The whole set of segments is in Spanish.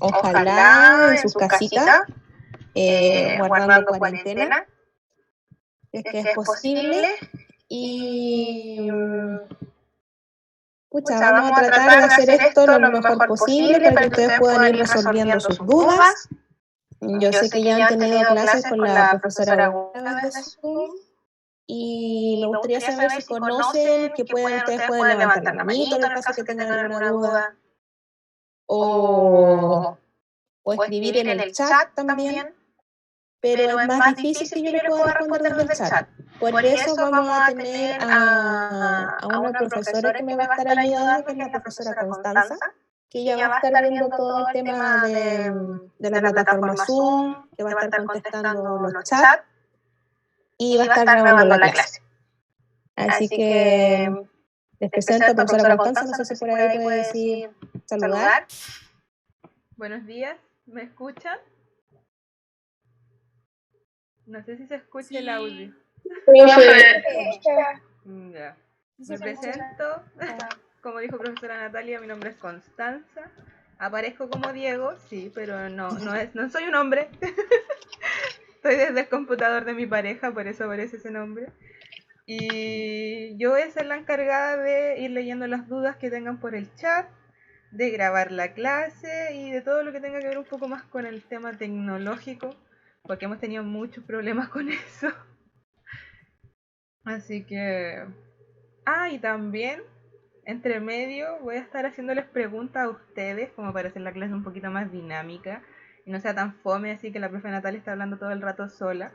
ojalá en sus casitas, guardando cuarentena, es que es posible, y vamos a tratar de hacer esto lo mejor posible para que ustedes puedan ir resolviendo sus dudas. Yo sé que ya han tenido clases con la profesora Gustavo de Zoom, y me gustaría saber si conocen que ustedes pueden levantar la manito en el caso que tengan alguna duda, o escribir en el chat también, pero es más difícil que yo les pueda responder desde el chat. Por eso vamos a tener a una profesora que me va a estar ayudando, que es la profesora Constanza, que ella va a estar viendo todo el tema de la plataforma Zoom, que va a estar contestando los chats y va a estar grabando la clase. Así que les presento a la profesora Constanza, no sé si por ahí puede decir saludar. Buenos días, ¿me escuchan? No sé si se escucha el audio. Ya. Me presento, como dijo profesora Natalia, mi nombre es Constanza. Aparezco como Diego, sí, pero no soy un hombre. Estoy desde el computador de mi pareja, por eso aparece ese nombre. Y yo voy a ser la encargada de ir leyendo las dudas que tengan por el chat, de grabar la clase y de todo lo que tenga que ver un poco más con el tema tecnológico, porque hemos tenido muchos problemas con eso. Así que... y también, entre medio, voy a estar haciéndoles preguntas a ustedes, como para hacer la clase un poquito más dinámica y no sea tan fome, así que la profe Natalia está hablando todo el rato sola.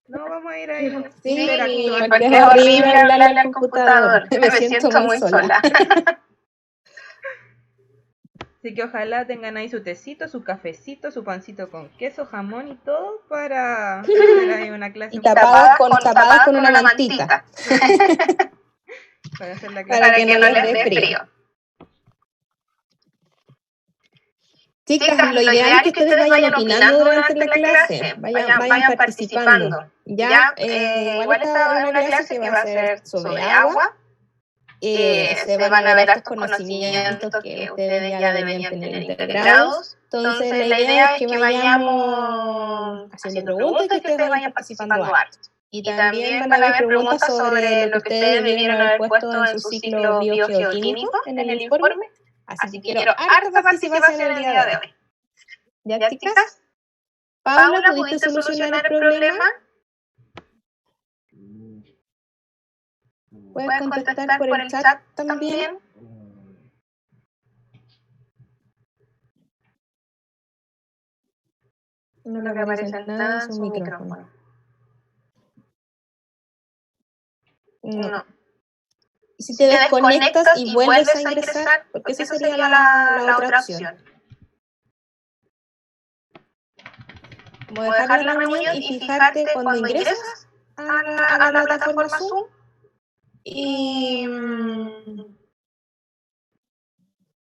No, vamos a ir ahí interactuando. Porque es horrible hablarle al computador. Me siento muy sola. Así que ojalá tengan ahí su tecito, su cafecito, su pancito con queso, jamón y todo para hacer ahí una clase. Y tapadas con una mantita. Para hacer la clase. Para que no les dé frío. Chicas, lo ideal es que ustedes vayan opinando durante la clase, vayan participando. Igual esta es una clase que va a ser sobre agua. Se van a ver estos conocimientos que ustedes ya deberían tener integrados. Entonces, la idea es que vayamos haciendo preguntas y que ustedes vayan participando harto. Y también van a haber preguntas sobre lo que ustedes debieron haber puesto en su ciclo biogeoquímico en el informe. Así que quiero harta participación el día de hoy. ¿Ya, chicas? Paula, ¿pudiste solucionar el problema? ¿Puedes contestar por el chat también? No le aparece nada en su micrófono. No. ¿Y si te desconectas y vuelves a ingresar? Porque esa sería la otra opción. Como dejar la reunión y fijarte cuando ingresas a la plataforma Zoom y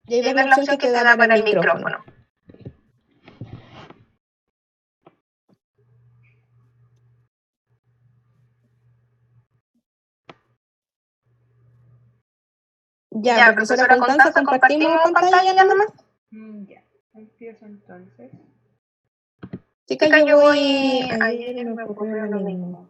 ahí ver la opción que te da para el micrófono. Ya, profesora Constanza, ¿compartimos pantalla ya nomás? Ya, empiezo entonces. Chicas, yo voy... Ayer me ocurrió lo mismo.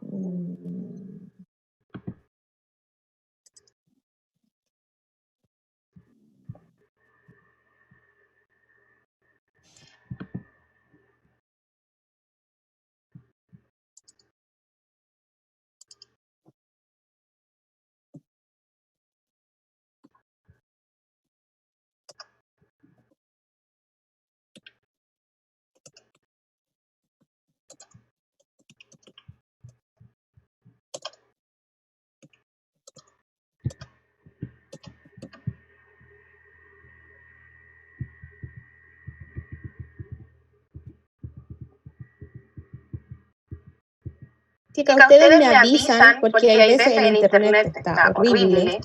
Chicas, ustedes me avisan, porque hay veces el internet está horrible.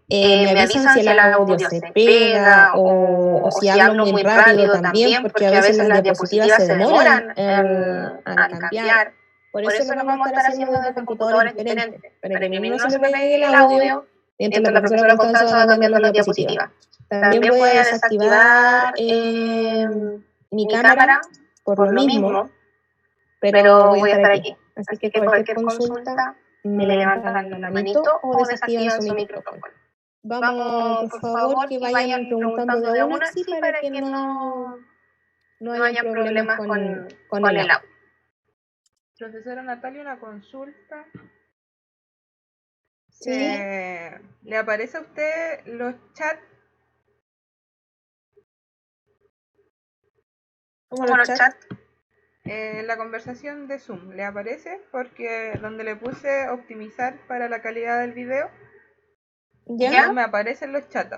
Me avisan si el audio se pega o si hablo muy rápido también, porque a veces las diapositivas se demoran al cambiar. Por eso lo vamos a estar haciendo desde computadores diferentes, para que a mí no se me pegue el audio mientras la profesora Constanza va cambiando las diapositivas. También voy a desactivar mi cámara por lo mismo, pero voy a estar aquí. Así que cualquier consulta me levantan la manito o desactivan su micrófono. Vamos, por favor, que vayan preguntando de a una, sí, para que no hayan problemas con el audio. Profesora Natalia, una consulta. ¿Sí? ¿Le aparece a usted los chats? ¿Cómo los chats? La conversación de Zoom, ¿le aparece? Porque donde le puse optimizar para la calidad del video, ¿Ya? no me aparecen los chats.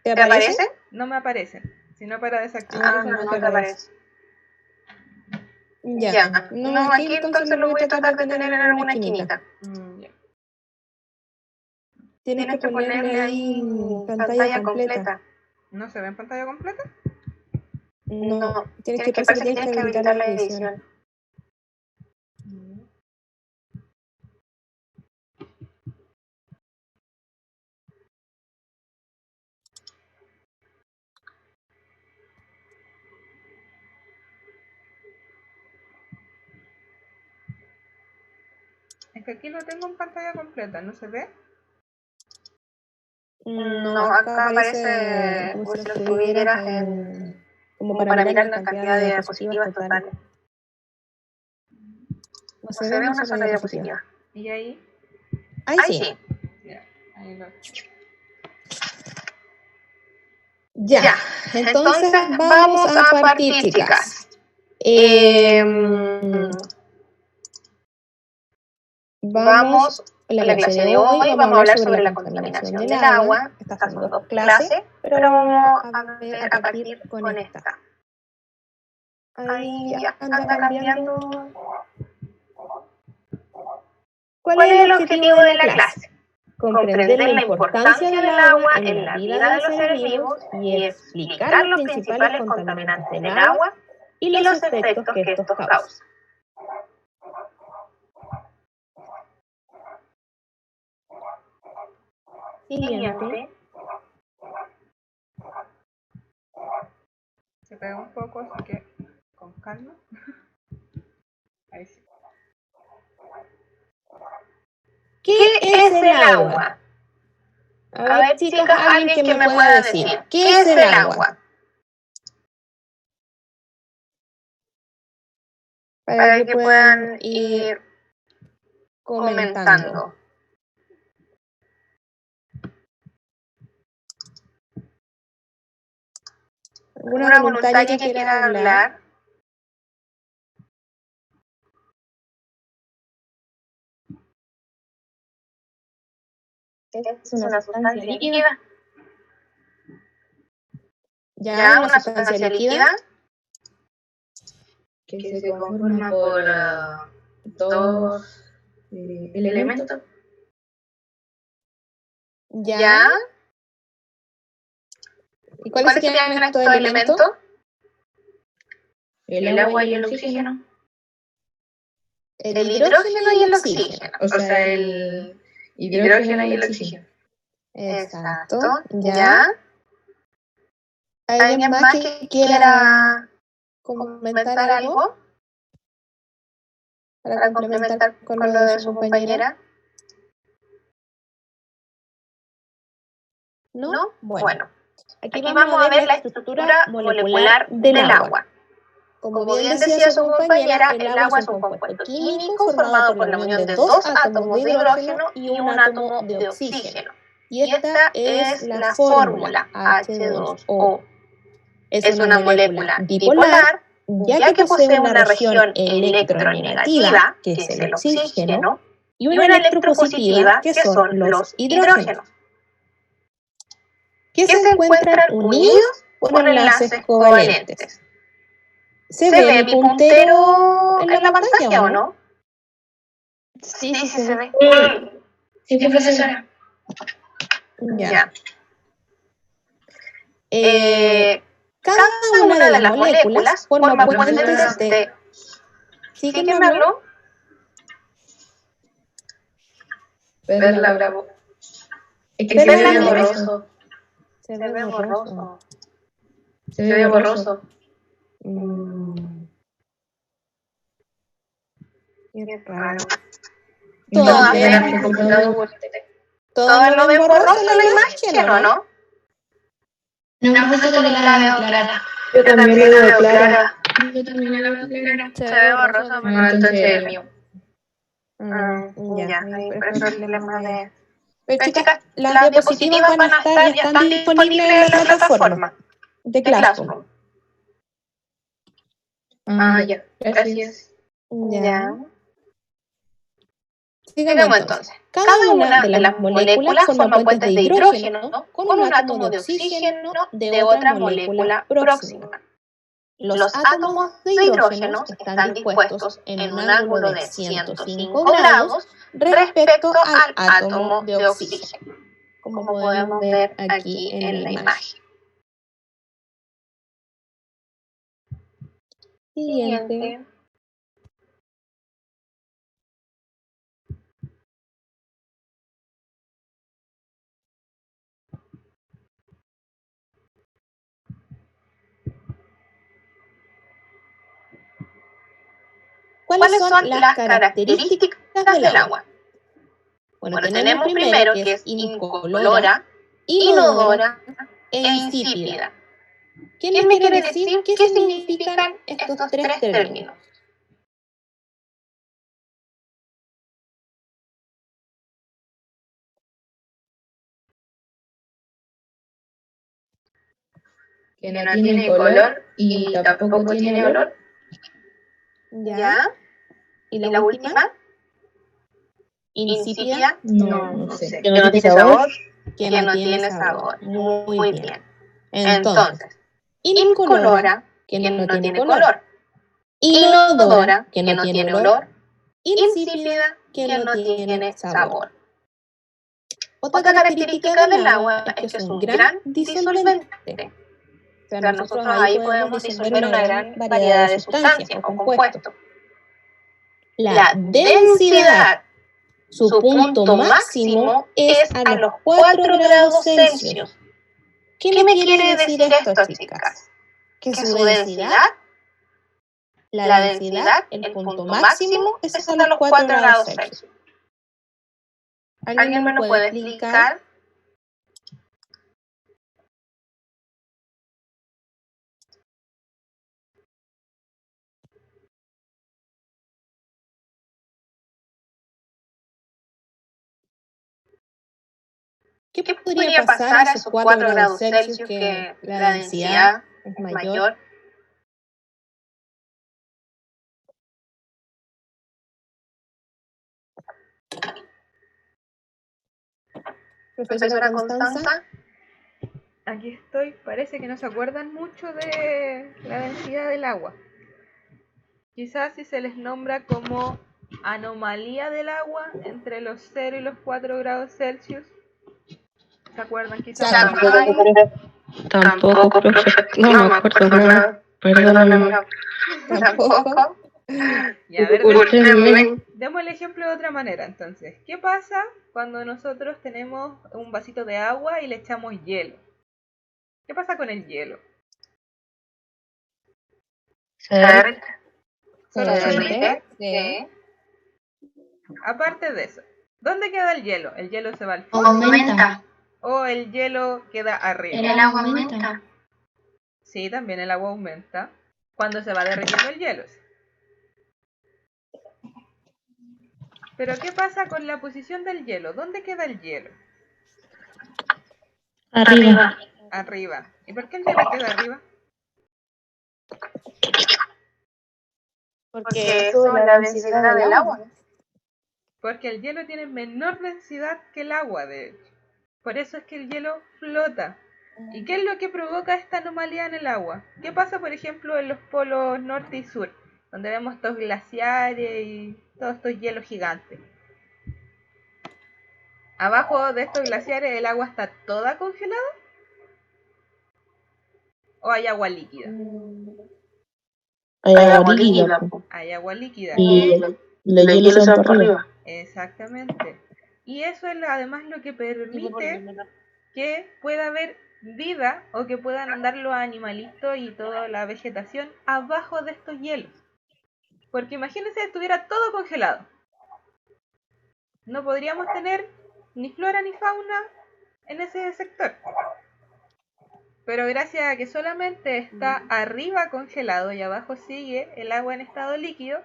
¿Te aparece? No me aparecen, sino para desactivar. No te aparece. Ya. No, aquí entonces lo voy a tratar de tener en alguna esquinita. Tienes que ponerle ahí pantalla completa. ¿No se ve en pantalla completa? No, parece que tienes que habilitar la edición. Es que aquí lo tengo en pantalla completa, ¿no se ve? No, acá aparece como si lo estuvieras como para mirar la cantidad de diapositivas totales. No se ve una sola diapositiva. ¿Y ahí? Ahí sí. Ya, ahí lo... Ya, entonces vamos a partir, chicas. Vamos a la clase de hoy, vamos a hablar sobre la contaminación del agua. Estas son dos clases, pero vamos a ver a partir con esta. Ahí ya anda cambiando. ¿Cuál es el objetivo de la clase? Comprender la importancia del agua en la vida de los seres vivos y explicar los principales contaminantes del agua y los efectos que estos causan. Siguiente. Se pega un poco, así que con calma. Ahí sí. ¿Qué es el agua? A ver, chicas, alguien que me pueda decir, ¿qué es el agua? Para que puedan ir comentando. ¿Alguna voluntaria que quiera hablar? Es una sustancia líquida. ¿Ya? Una sustancia líquida que se conforma por dos elementos. ¿Ya? ¿Y cuáles serían estos elementos? El agua y el oxígeno. El hidrógeno y el oxígeno. O sea, el hidrógeno y el oxígeno. Exacto. ¿Ya? ¿Alguien más que quiera comentar algo? Para complementar con lo de su compañera. ¿No? Bueno. Aquí vamos a ver la estructura molecular del agua. Como bien decía su compañera, el agua es un compuesto químico formado por la unión de dos átomos de hidrógeno y un átomo de oxígeno. Y esta es la fórmula H2O. Es una molécula bipolar, ya que posee una región electronegativa, que es el oxígeno, y una electropositiva, que son los hidrógenos, que se encuentran unidos por enlaces covalentes. ¿Se ve mi puntero en la pantalla o no? Sí, se ve. Sí, profesora. Ya. Cada una de las moléculas forma puentes de... ¿Sí que me habló? Perla Bravo. Es que se ve borroso. Se ve borroso. Se ve borroso. Qué raro. Todas vean el computador Word. ¿Todas lo ven borroso la imagen o no? No, profesora, que la veo clara. Yo también la veo clara. Yo también la veo clara. Se ve borroso, pero entonces el mío. Ya, ahí pero por es eso el problema problema de... de... Pero chicas, las diapositivas van a estar, ya están disponibles en la plataforma de Classroom. Ya. Gracias. Ya. Sigamos entonces. Cada una de las moléculas forma puentes de hidrógeno con un átomo de oxígeno de otra molécula próxima. Los átomos de hidrógeno están dispuestos en un ángulo de 105 grados respecto al átomo de oxígeno, como podemos ver aquí en la imagen. Siguiente. ¿Cuáles son las características del agua? Bueno, tenemos primero que es incolora, inodora e insípida. ¿Quién me quiere decir qué significan estos tres términos? Que no tiene color y tampoco tiene olor. ¿Ya? ¿Y la última? ¿Insípida? No sé. ¿Que no tiene sabor? Que no tiene sabor. Muy bien. Entonces, incolora, que no tiene color. Inodora, que no tiene olor. Insípida, que no tiene sabor. Otra característica del agua es que es un gran disolvente. O sea, nosotros ahí podemos disolver una gran variedad de sustancias o compuestos. La densidad, su punto máximo es a los 4 grados Celsius. ¿Qué me quiere decir esto, chicas? Que su densidad, la densidad, el punto máximo es a los 4 grados Celsius. ¿Alguien me lo puede explicar? ¿Qué podría pasar a esos 4 grados Celsius que la densidad es mayor? Profesora Constanza. Aquí estoy, parece que no se acuerdan mucho de la densidad del agua. Quizás si se les nombra como anomalía del agua entre los 0 y los 4 grados Celsius. ¿Se acuerdan quizás? Tampoco, profe. No me acuerdo nada. Perdóname. Tampoco. Ya, a ver, Discúlpenme. demos el ejemplo de otra manera entonces. ¿Qué pasa cuando nosotros tenemos un vasito de agua y le echamos hielo? ¿Qué pasa con el hielo? ¿Solo se derrite? Sí. Aparte de eso, ¿dónde queda el hielo? ¿El hielo se va al fondo? Aumenta. ¿O el hielo queda arriba? El agua aumenta. Sí, también el agua aumenta cuando se va derritiendo el hielo. Pero ¿qué pasa con la posición del hielo? ¿Dónde queda el hielo? Arriba. Arriba. ¿Y por qué el hielo queda arriba? Porque eso es la densidad del agua. Porque el hielo tiene menor densidad que el agua, de hecho. Por eso es que el hielo flota. ¿Y qué es lo que provoca esta anomalía en el agua? ¿Qué pasa, por ejemplo, en los polos norte y sur? Donde vemos estos glaciares y todos estos hielos gigantes. Abajo de estos glaciares el agua está toda congelada. ¿O hay agua líquida? Hay agua líquida. Hay agua líquida. Y los hielos son para arriba. Exactamente. Y eso es además lo que permite que pueda haber vida o que puedan andar los animalitos y toda la vegetación abajo de estos hielos. Porque imagínense que estuviera todo congelado. No podríamos tener ni flora ni fauna en ese sector. Pero gracias a que solamente está arriba congelado y abajo sigue el agua en estado líquido,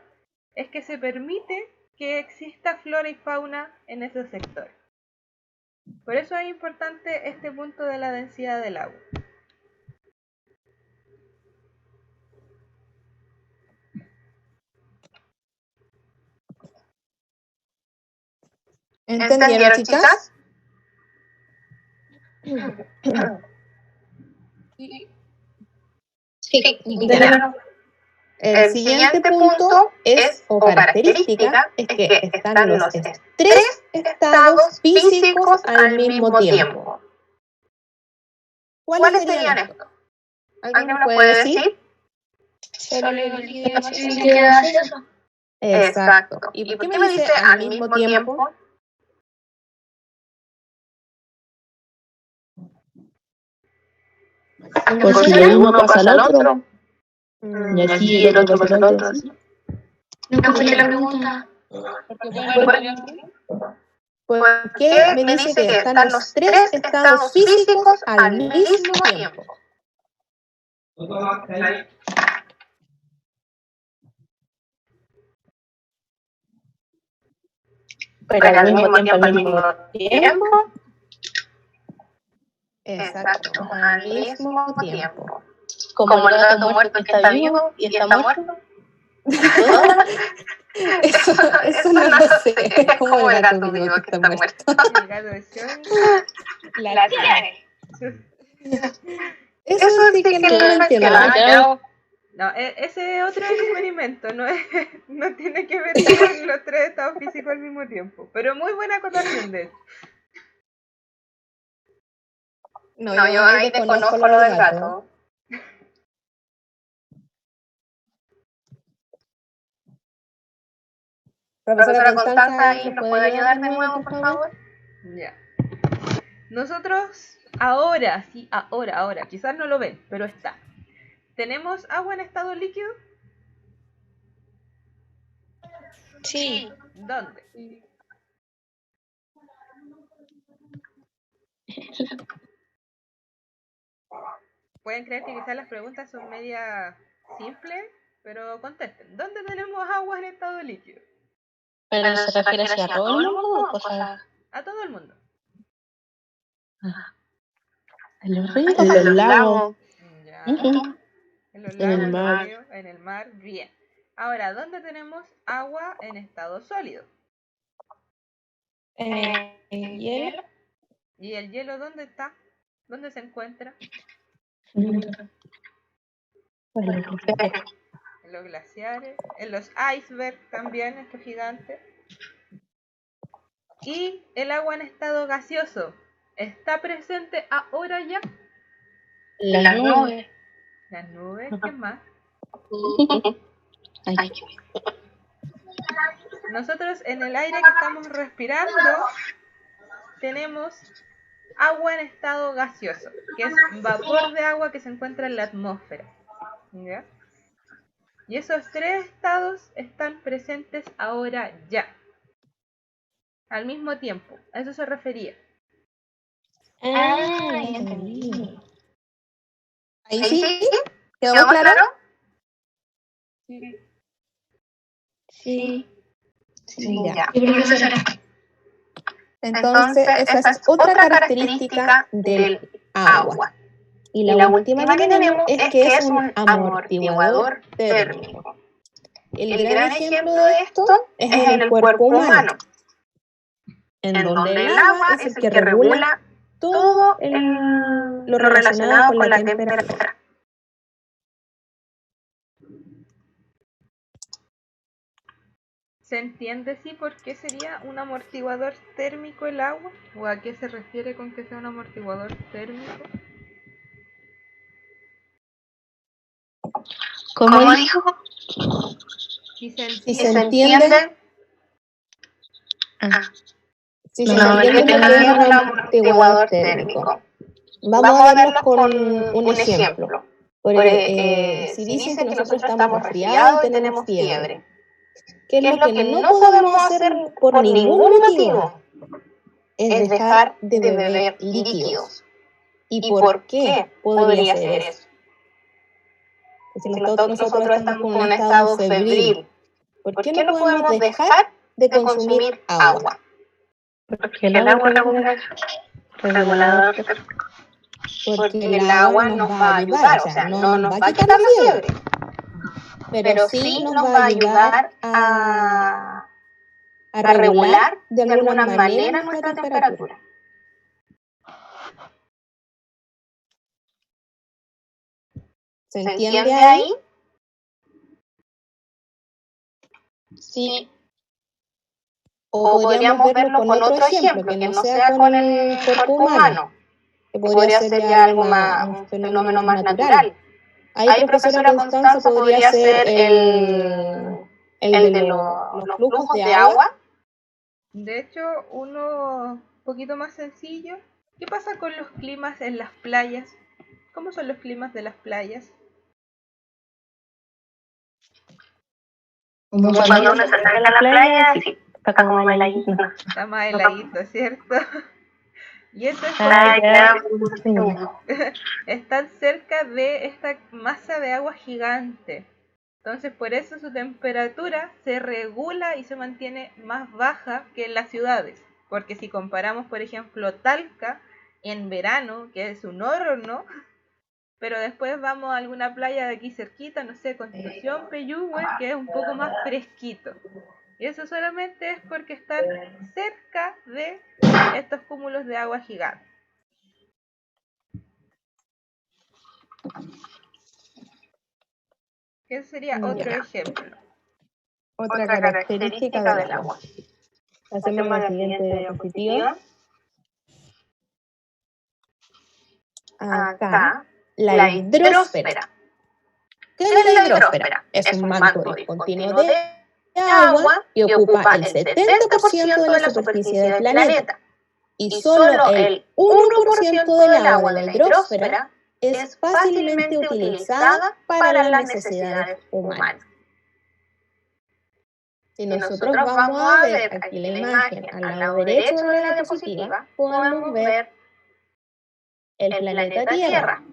es que se permite que exista flora y fauna en ese sector. Por eso es importante este punto de la densidad del agua. ¿Entendieron, chicas? Sí, Ya. El siguiente punto es, o característica, es que están los tres estados físicos al mismo tiempo. ¿Cuáles serían estos? ¿Alguien me puede decir? sólido, líquido, gaseoso. Exacto. ¿Y por qué me dice al mismo tiempo? Porque el uno pasa al otro. Y aquí el otro pasa al otro. ¿Sí? No escuché la pregunta. ¿Por qué me dice que están los tres estados físicos al mismo tiempo? Pero al mismo tiempo. Exacto, al mismo tiempo. Como el gato muerto que está vivo y está muerto. Eso no lo sé. Es como el gato vivo que está muerto. El gato de Schrödinger. La tiene. Eso sí que no lo entiendo. No, ese es otro experimento, no tiene que ver con los tres estados físicos al mismo tiempo. Pero muy buena acotación de eso. No, yo ahí desconozco lo del gato. Profesora Constanza, ¿ahí nos puede ayudar de nuevo, por favor? Ya. Nosotros ahora, quizás no lo ven, pero está. ¿Tenemos agua en estado líquido? Sí. ¿Dónde? Pueden creer que quizás las preguntas son media simples, pero contesten. ¿Dónde tenemos agua en estado líquido? ¿Pero se refiere hacia todo el mundo o cosas? A todo el mundo. En los ríos, en los lagos. Ya. En los En el lagos, mar. en el mar, bien. Ahora, ¿dónde tenemos agua en estado sólido? ¿El hielo? ¿Y el hielo dónde está? ¿Dónde se encuentra? Bueno, En los glaciares, en los icebergs también, estos gigantes. Y el agua en estado gaseoso, ¿está presente ahora ya? Las nubes. Las nubes, ¿qué más? Ay. Nosotros en el aire que estamos respirando tenemos agua en estado gaseoso, que es vapor de agua que se encuentra en la atmósfera. ¿Ya? Y esos tres estados están presentes ahora ya. Al mismo tiempo. A eso se refería. Ah, entendí. ¿Ahí sí? ¿Quedó más claro? Sí. Ya. ¿Y profesora? Entonces, esa es otra característica del agua. Y la última que tenemos es que es un amortiguador térmico. El gran ejemplo de esto es en el cuerpo humano, en donde el agua es el que regula todo lo relacionado con la temperatura. ¿Se entiende sí por qué sería un amortiguador térmico el agua? ¿O a qué se refiere con que sea un amortiguador térmico? ¿Cómo dijo? Si se Si se entiende, Ah. si se entiende que es un amortiguador térmico. Vamos a verlos con un ejemplo. Porque, si dicen que nosotros estamos resfriados y tenemos fiebre, ¿qué es lo que no podemos hacer por ningún motivo? Es dejar de beber líquidos. ¿Y por qué podría ser eso? Si nosotros estamos con un estado febril, ¿por qué no podemos dejar de consumir agua? Porque el agua es regulador. Porque el agua nos va a ayudar, o sea, no nos va a quitar la fiebre, pero sí nos va a ayudar a regular de alguna manera nuestra temperatura. ¿Se entiende ahí? Sí. O podríamos verlo con otro ejemplo, que no sea con el cuerpo humano, que podría ser ya algo más, un fenómeno más natural. Ahí, profesora Constanza, podría ser el de los flujos de agua. De hecho, uno un poquito más sencillo. ¿Qué pasa con los climas en las playas? ¿Cómo son los climas de las playas? Cuando uno se acerca a la playa, sí, está como heladito. Está más heladito, ¿cierto? Y eso es porque están cerca de esta masa de agua gigante. Entonces, por eso su temperatura se regula y se mantiene más baja que en las ciudades. Porque si comparamos, por ejemplo, Talca en verano, que es un horno, pero después vamos a alguna playa de aquí cerquita, no sé, Constitución, Peyúgue, que es un poco más fresquito. Y eso solamente es porque están cerca de estos cúmulos de agua gigantes. Ese sería otro ejemplo. Otra característica del agua. Hacemos la siguiente diapositiva. Acá, la hidrosfera. ¿Qué es la hidrosfera? Es un manto discontinuo de agua que ocupa el 70% de la superficie del planeta. Y solo el 1% del agua de la hidrosfera es fácilmente utilizada para las necesidades humanas. Si nosotros vamos a ver aquí la imagen al lado derecho de la diapositiva, podemos ver el planeta Tierra,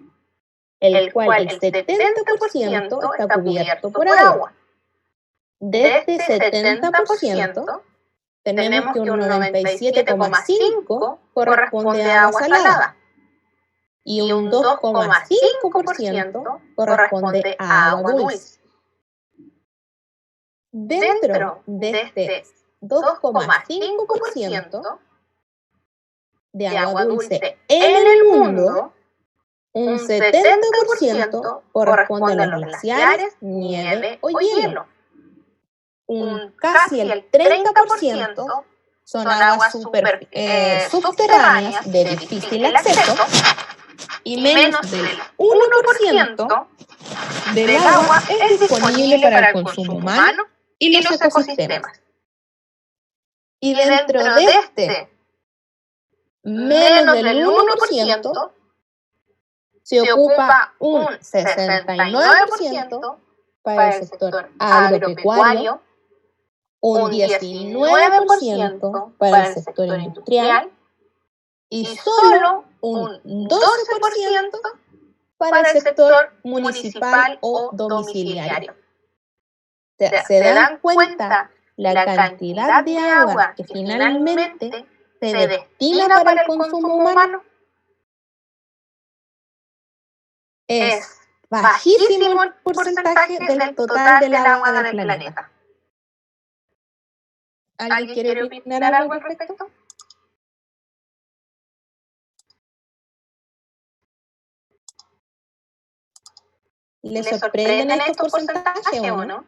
el cual el 70% está cubierto por agua. De este 70%, tenemos que un 97,5% corresponde a agua salada y un 2,5% corresponde a agua dulce. Dentro de este 2,5% de agua dulce en el mundo, un 70% corresponde a los glaciares, nieve o hielo. Casi el 30% son aguas subterráneas de difícil acceso y menos del 1% del agua es disponible para el consumo humano y los ecosistemas. Y dentro de este, menos del 1%, se ocupa un 69% para el sector agropecuario, un 19% para el sector industrial y solo un 12% para el sector municipal o domiciliario. ¿Se dan cuenta la cantidad de agua que finalmente se destina para el consumo humano? Es bajísimo el porcentaje del total del agua del planeta. ¿Alguien quiere opinar algo al respecto? ¿Le sorprenden estos porcentajes o no?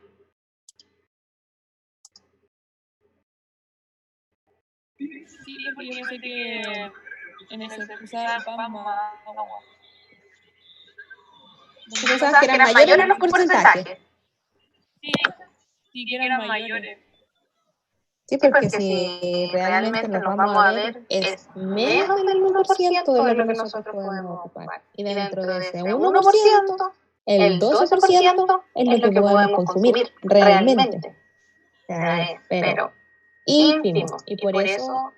Sí, porque yo sé que en ese vamos a agua. ¿Tú pensabas que eran mayores los porcentajes? Sí, que eran mayores. Sí, porque si realmente nos vamos a ver, es menos del 1% de lo que nosotros podemos ocupar. Y dentro de ese 1%, el 12% es lo que podemos consumir realmente. O sea, es, pero ínfimo. Y por eso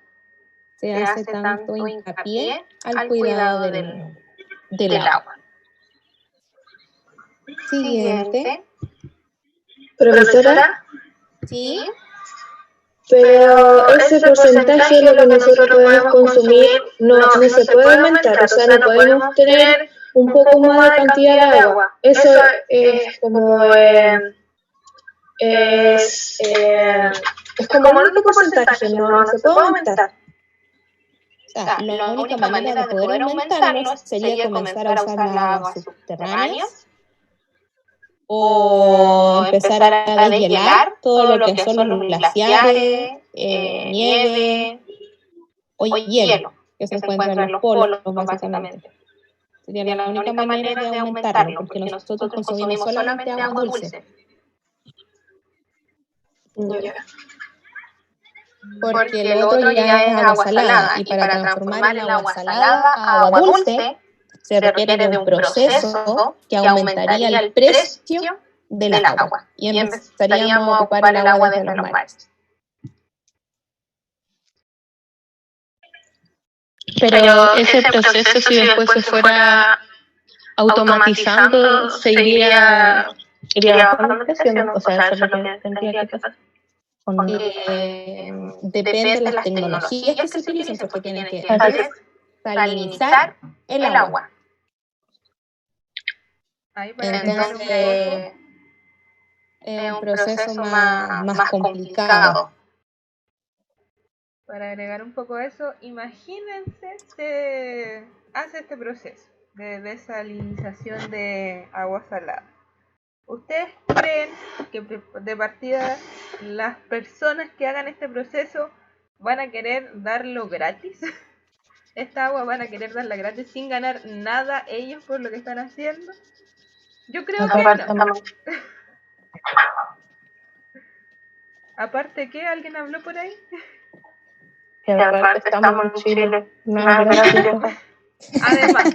se hace tanto hincapié al cuidado del agua. Siguiente. Profesora, Sí. pero ese porcentaje de lo que nosotros podemos consumir no se puede aumentar, o sea, no podemos tener un poco más de cantidad de agua. Eso es como es como el único porcentaje, no se puede aumentar. O sea, la única manera de poder aumentarlo sería comenzar a usar las aguas subterráneas o empezar a deshielar todo lo que son los glaciares, nieve o hielo que se encuentra en los polos, básicamente. Sería la única manera de aumentarlo, porque nosotros consumimos solamente agua dulce. Porque el otro ya es agua salada, y para transformar el agua salada a agua dulce se requiere de un proceso que aumentaría el precio del agua, y empezaríamos a ocupar el agua desde los mares. Pero ese proceso, si después se fuera automatizando, se iría bajando el precio, ¿no? O sea, eso es lo que tendría que pasar. Depende de las tecnologías que se utilicen, porque tienen que salinizar el agua. Entonces, es un proceso más complicado. Para agregar un poco eso, imagínense se hace este proceso de desalinización de agua salada. ¿Ustedes creen que de partida las personas que hagan este proceso van a querer darlo gratis? ¿Esta agua van a querer darla gratis sin ganar nada ellos por lo que están haciendo? Yo creo que no. ¿Aparte qué? ¿Alguien habló por ahí? Que aparte estamos en Chile. No es gratis. Además,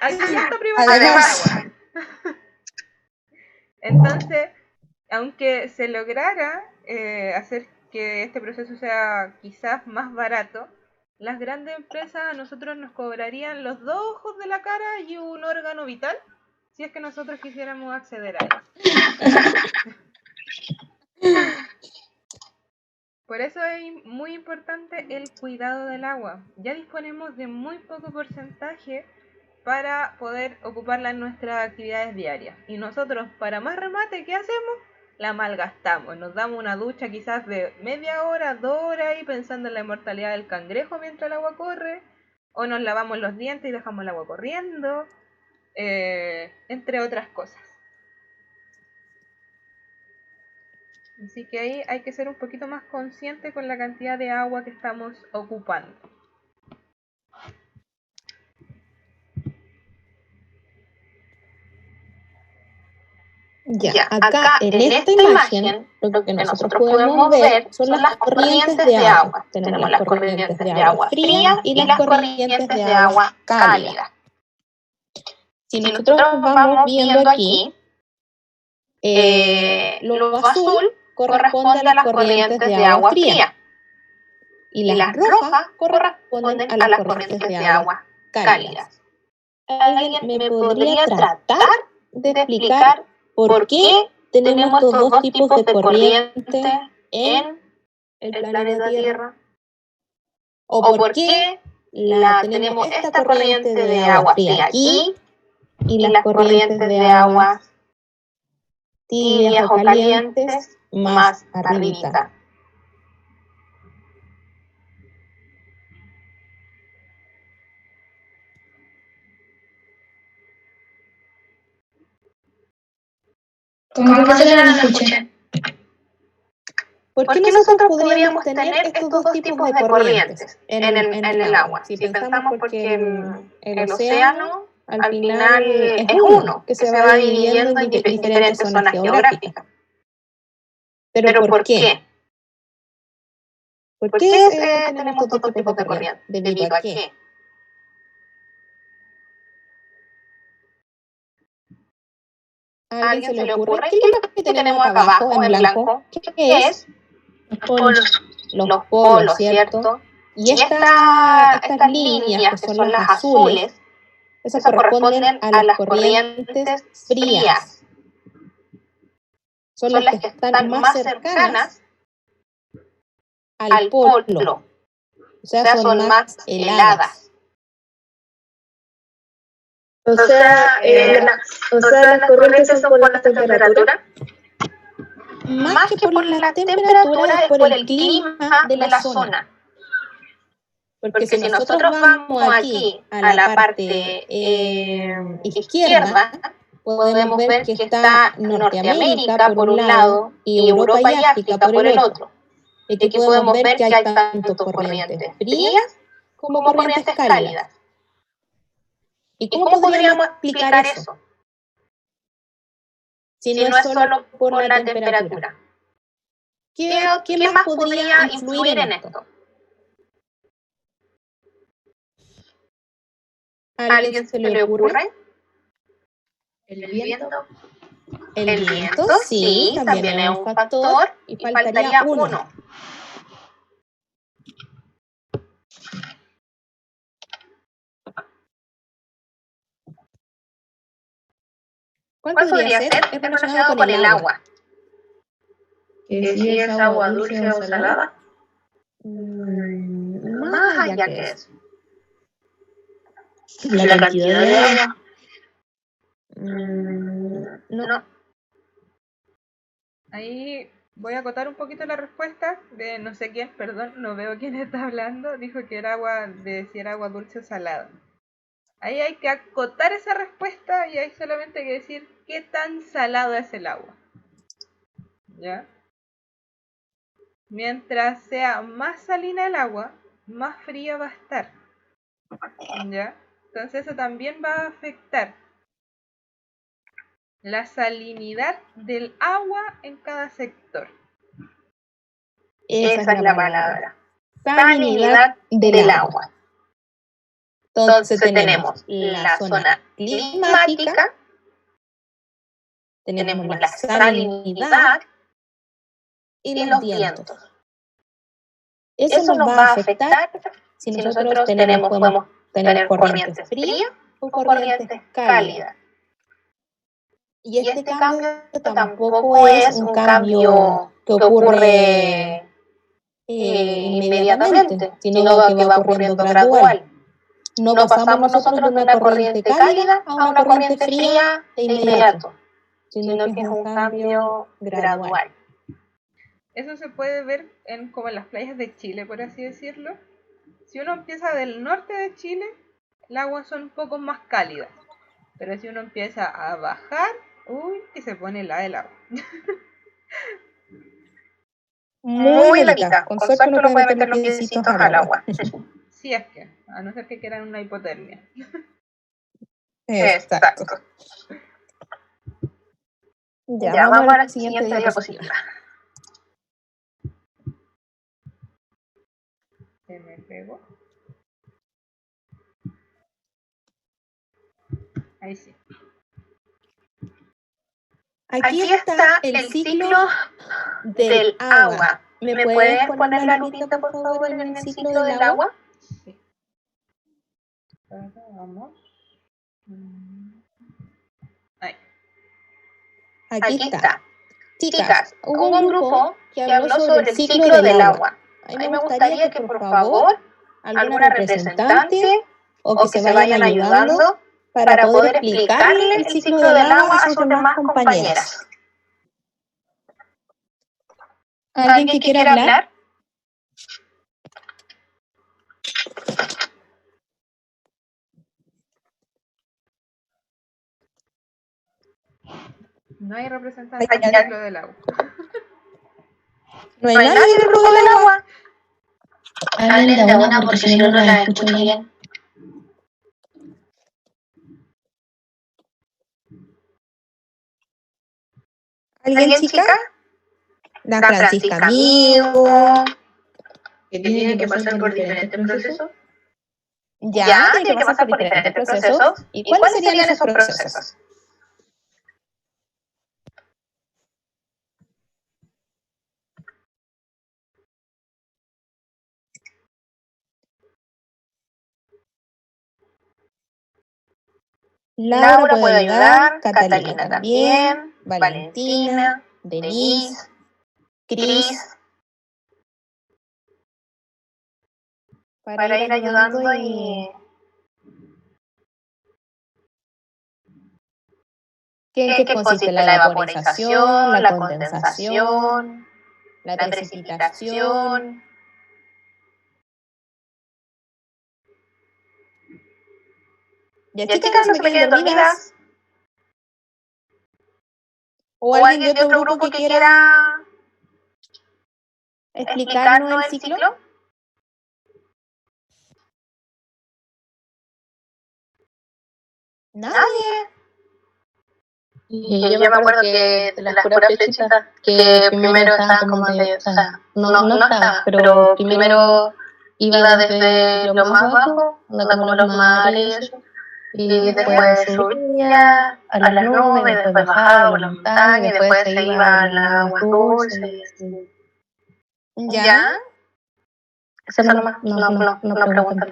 aquí está privatizada el agua. Entonces, aunque se lograra hacer que este proceso sea quizás más barato, las grandes empresas a nosotros nos cobrarían los 2 ojos de la cara y un órgano vital si es que nosotros quisiéramos acceder a él. Por eso es muy importante el cuidado del agua. Ya disponemos de muy poco porcentaje para poder ocuparla en nuestras actividades diarias. Y nosotros, para más remate, ¿qué hacemos? La malgastamos. Nos damos una ducha quizás de media hora, 2 horas y pensando en la inmortalidad del cangrejo mientras el agua corre. O nos lavamos los dientes y dejamos el agua corriendo. Entre otras cosas. Así que ahí hay que ser un poquito más consciente con la cantidad de agua que estamos ocupando. Ya, acá en esta imagen lo que nosotros podemos ver son las corrientes de agua. Tenemos las corrientes de agua fría y las corrientes de agua cálida. Si nosotros vamos viendo aquí, lo azul corresponde a las corrientes de agua fría y las rojas corresponden a las corrientes de agua cálidas. ¿Alguien me podría tratar de explicar por qué tenemos estos dos tipos de corriente en el planeta Tierra? ¿O por qué tenemos esta corriente de agua fría aquí y las corrientes de agua tibias o calientes más arribita? Como profesora no escuché. ¿Por qué nosotros podríamos tener estos dos tipos de corrientes en el agua? Si pensamos porque el océano al final es uno, que se va dividiendo en diferentes zonas geográficas. ¿Pero por qué? ¿Por qué tenemos dos tipos de corriente? ¿Debido a qué? ¿A alguien se le ocurre? ¿Qué es lo que tenemos acá abajo en blanco? ¿Qué es? Los polos, ¿cierto? Y estas líneas que son las azules, esas corresponden a las corrientes frías. Son las que están más cercanas al polo, o sea, son más heladas. O sea, las corrientes son por la temperatura. Más que por la temperatura es por el clima de la zona. Porque si nosotros vamos aquí a la parte izquierda, podemos ver que está Norteamérica por un lado y Europa y África por el otro. Y aquí podemos ver que hay tanto corrientes frías como corrientes cálidas. ¿Y cómo podríamos explicar eso? Si no es solo por la temperatura. ¿Qué más podría influir en esto? ¿A alguien se le ocurre? El viento. El viento, sí, también es un factor y faltaría uno. ¿Cuál podría ser? Es relacionado con el agua. Que si es agua dulce o salada. Más allá que eso. La cantidad de agua. No. Ahí voy a acotar un poquito la respuesta de no sé quién, perdón, no veo quién está hablando. Dijo que era agua, de si era agua dulce o salada. Ahí hay que acotar esa respuesta y hay solamente que decir qué tan salado es el agua. ¿Ya? Mientras sea más salina el agua, más fría va a estar. ¿Ya? Entonces eso también va a afectar la salinidad del agua en cada sector. Esa es la palabra. Salinidad del agua. Entonces tenemos la zona climática, tenemos la salinidad y los vientos. Eso nos va a afectar si nosotros podemos tener corrientes frías o corrientes cálidas. Y este cambio tampoco es un cambio que ocurre inmediatamente, sino que va ocurriendo gradual. No pasamos nosotros de una corriente cálida a una corriente fría de inmediato, sino que es un cambio gradual. Eso se puede ver como en las playas de Chile, por así decirlo. Si uno empieza del norte de Chile, el agua son un poco más cálidas. Pero si uno empieza a bajar, que se pone helada el agua. Muy heladita. Con suerte uno puede meter los piecitos al agua. Sí, es que, a no ser que quieran una hipotermia. Exacto. Ya, vamos a la siguiente diapositiva. Se me pegó. Ahí sí. Aquí está el ciclo del agua. ¿Me puedes poner la lupita, por favor, en el ciclo del agua? Sí. Vamos. Ahí. Aquí está. Chicas, hubo un grupo que habló sobre el ciclo del agua. A mí me gustaría que, por favor, alguna representante o que se vayan ayudando para poder explicarle el ciclo del agua a sus demás compañeras. ¿Alguien que quiera hablar? No hay representante del ciclo del agua. ¿No hay nadie del grupo del agua? Hablen de una porque si no, no la escucho bien. ¿Alguien, chica? La Francisca Amigo. que tienen que pasar por diferentes procesos. Ya, tiene que pasar por diferentes procesos. ¿Y cuáles serían esos procesos? Laura puede ayudar, Catalina también, Valentina, Denise, Cris. Para ir ayudando y... ¿En qué consiste la evaporización, la condensación, la precipitación? Ya chicas, no se me queden dormidas. ¿O alguien de otro grupo que quiera explicarnos el ciclo? Nadie. Yo me acuerdo que de las puras flechitas, que primero estaban como de, o sea, no estaba, pero primero iba desde lo más bajo, como los mares, y después subía a las nubes, después bajaba por la montaña, y después se iba a las aguas dulces. ¿Ya? Eso nomás, no preguntan.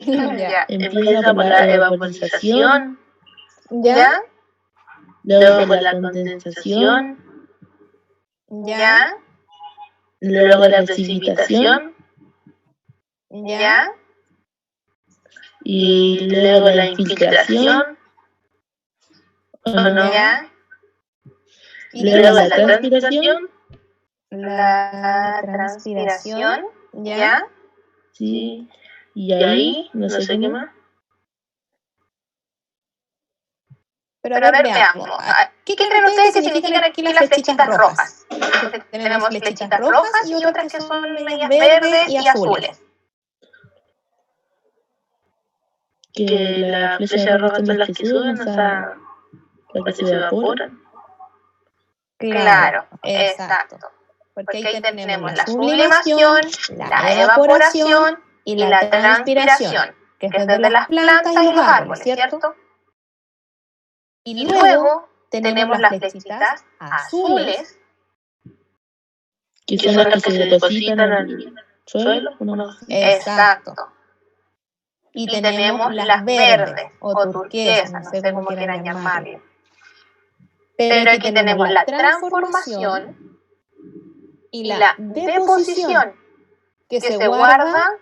Ya. Empieza por la evaporización, ¿Ya? luego por la condensación, ¿Ya? luego la precipitación ¿Ya? y luego la infiltración, ¿o no? ¿Ya? Luego la transpiración, La transpiración, ¿ya? sí, y ahí, no sé qué más. Pero a ver, veamos. ¿Qué creen ustedes que significan aquí las flechitas rojas? Porque tenemos flechitas rojas y otras que son medias verdes y azules. Que las flechas rojas son las que suben, o sea, las que se evaporan. Claro, exacto. Porque ahí tenemos la sublimación, la evaporación y la transpiración, que es desde las plantas y los árboles, ¿cierto? Y luego tenemos las flechitas azules, Que son las que se depositan al suelo, ¿no? exacto. Y tenemos las verdes o turquesas, no sé cómo quieran llamarle. Pero aquí tenemos la transformación y la deposición, que se guarda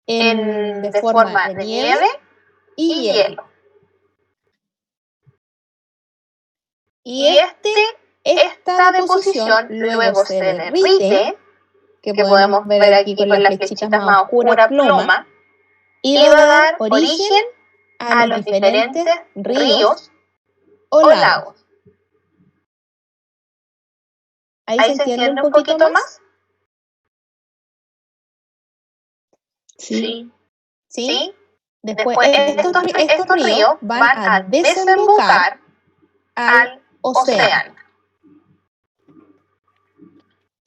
de forma de nieve y hielo. Y esta deposición luego se derrite, que podemos ver aquí con las flechitas más oscura ploma, y va a dar origen a los diferentes ríos o lagos. ¿Ahí se entiende un poquito más? Sí. ¿Sí? Después estos ríos van a desembocar al océano.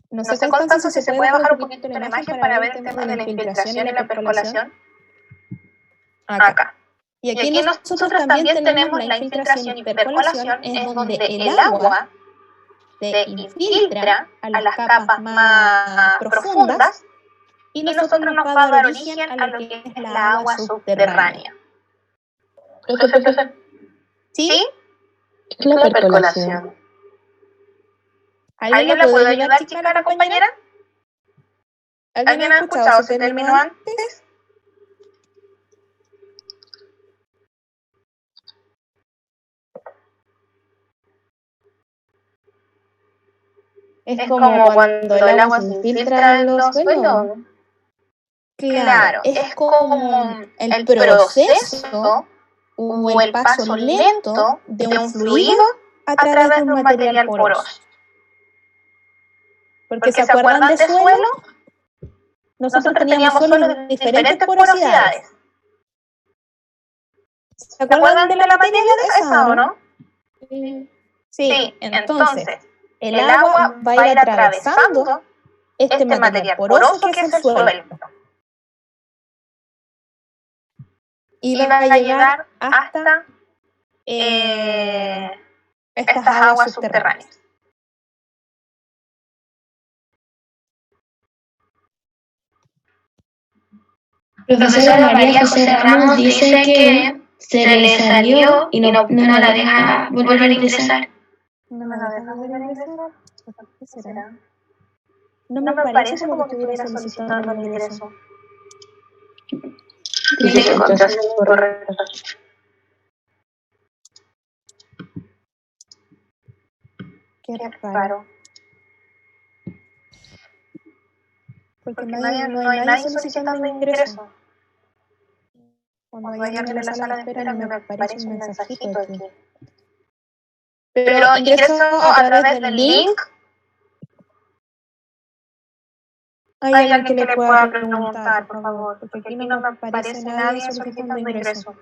No sé, Constanza, si se puede bajar un poquito la imagen para ver el tema de la infiltración y la percolación. Acá. Y aquí nosotros también tenemos la infiltración y percolación, es donde el agua se infiltra a las capas más profundas y nosotros nos va a dar origen a lo que es la agua subterránea. ¿Sí? ¿Qué es la percolación? ¿Alguien la puede ayudar, chica, la compañera? ¿Alguien ha escuchado ese término antes? Es como cuando el agua se infiltra en los suelos. Claro, es como el proceso o el paso lento de un fluido a través de un material poroso. Porque ¿se acuerdan de suelo? Nosotros teníamos suelos de diferentes porosidades. ¿Se acuerdan de la materia de esa o no? Sí, entonces el agua va a ir atravesando este material poroso que es el suelo. Y va a llegar hasta estas aguas subterráneas. Profesora María José Ramos dice que se le salió y no la deja volver a ingresar. ¿No la deja volver a ingresar? ¿Qué será? No me parece como que estuviera solicitando el ingreso. Dice que contraseña incorrecta. Qué raro. Porque no hay nadie solicitando ingreso. Cuando hay alguien en la sala de espera, a mí me aparece un mensajito aquí. Pero ingreso a través del link. ¿Hay alguien que le pueda preguntar, por favor? Porque aquí no me aparece nadie solicitando ingreso.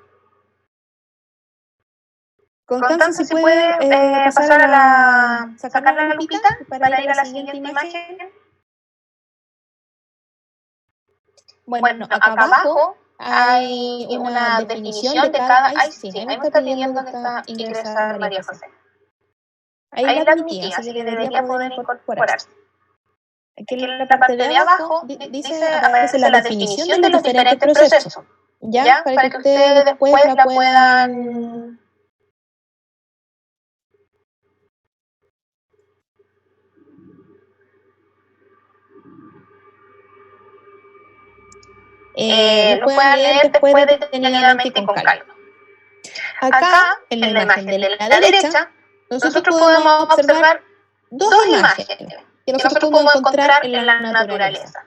Constanza, si puede pasar a sacar la lupita para ir a la siguiente imagen. Bueno, acá abajo hay una definición de cada IC. Ahí me está pidiendo que está ingresada María José. Ahí la admití, así que debería poder incorporarse. Aquí en la parte de abajo aparece la definición de los diferentes procesos. ¿Ya? Para que ustedes después la puedan... lo puedan leer después detenidamente y con calma. Acá, en la imagen de la derecha, nosotros podemos observar dos imágenes que nosotros podemos encontrar en la naturaleza.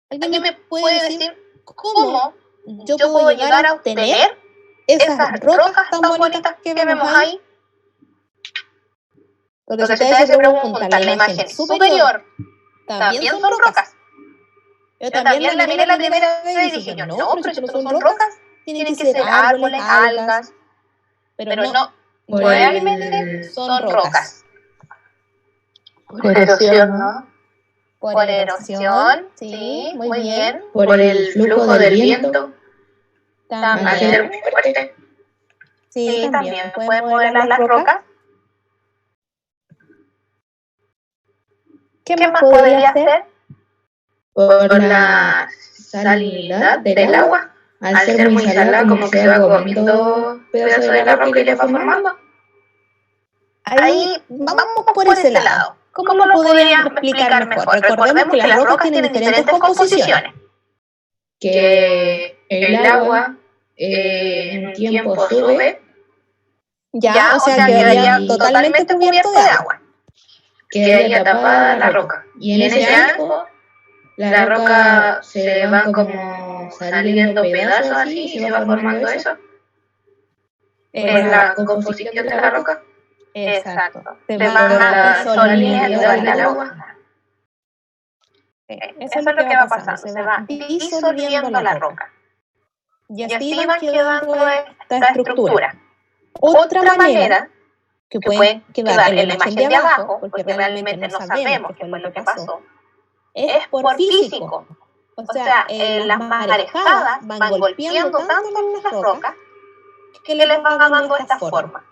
¿Alguien me puede decir cómo yo puedo llegar a obtener esas rocas tan bonitas que vemos ahí? Entonces, si ustedes se preguntan, la imagen superior también son rocas. Yo también la miré la primera vez y dije yo, no, pero si no son rocas, tienen que ser árboles, algas, pero no, realmente son rocas. Por erosión, ¿no? Por erosión, sí, muy bien. Por el flujo del viento. También. Muy fuerte. Sí, también pueden mover las rocas. ¿Qué más podría ser? Por la salinidad del agua. Al ser muy salada, como que se va comiendo pedazos de la roca y le va formando. Ahí vamos por ese lado. ¿Cómo lo podría explicar mejor? Recordemos que las rocas tienen diferentes composiciones. Que el agua en un tiempo sube. Ya, o sea, quedaría totalmente cubierto de agua. Quedaría tapada la roca. Y en ese tiempo, la roca se van como saliendo pedazos así y se va formando eso. Por la composición de la roca. Exacto. Se Por va la disolviendo salinidad el del agua. agua. Eso es lo que va pasando, se va disolviendo la roca. Y así van quedando esta estructura. Otra manera que puede quedar en la imagen de abajo, porque realmente no sabemos qué fue lo que pasó, es por físico. O sea, las marejadas van golpeando tanto las rocas que les va dando esta forma.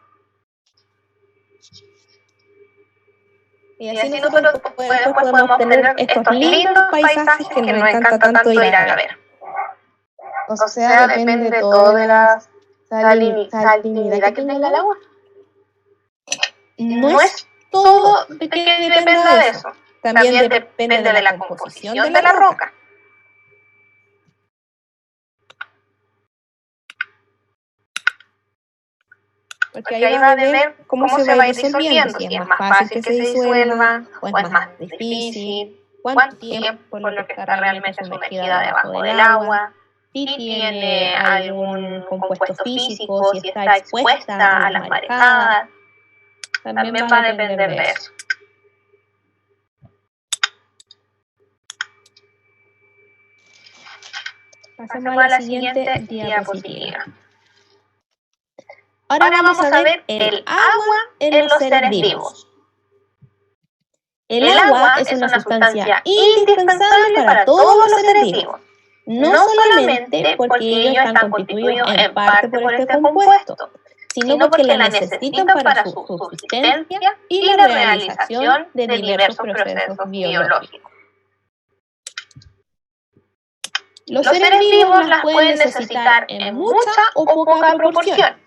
Y así nosotros podemos tener estos lindos paisajes que nos encanta tanto ir a ver. O sea, depende todo de la salinidad que tenga el agua. No es todo de que dependa de eso. También depende de la composición de la roca. Porque ahí va a ver cómo se va a ir disolviendo, si es más fácil que se disuelva o es más difícil, cuánto tiempo por lo que está realmente sumergida debajo del agua, si tiene algún compuesto físico, si está expuesta a las marejadas. También va a depender de eso. Pasemos a la siguiente diapositiva. Ahora vamos a ver el agua en los seres vivos. El agua es una sustancia indispensable para todos los seres vivos, no solamente porque ellos están constituidos en parte por este compuesto, sino porque la necesitan para su subsistencia y la realización de diversos procesos biológicos. Los seres vivos las pueden necesitar en mucha o poca proporción,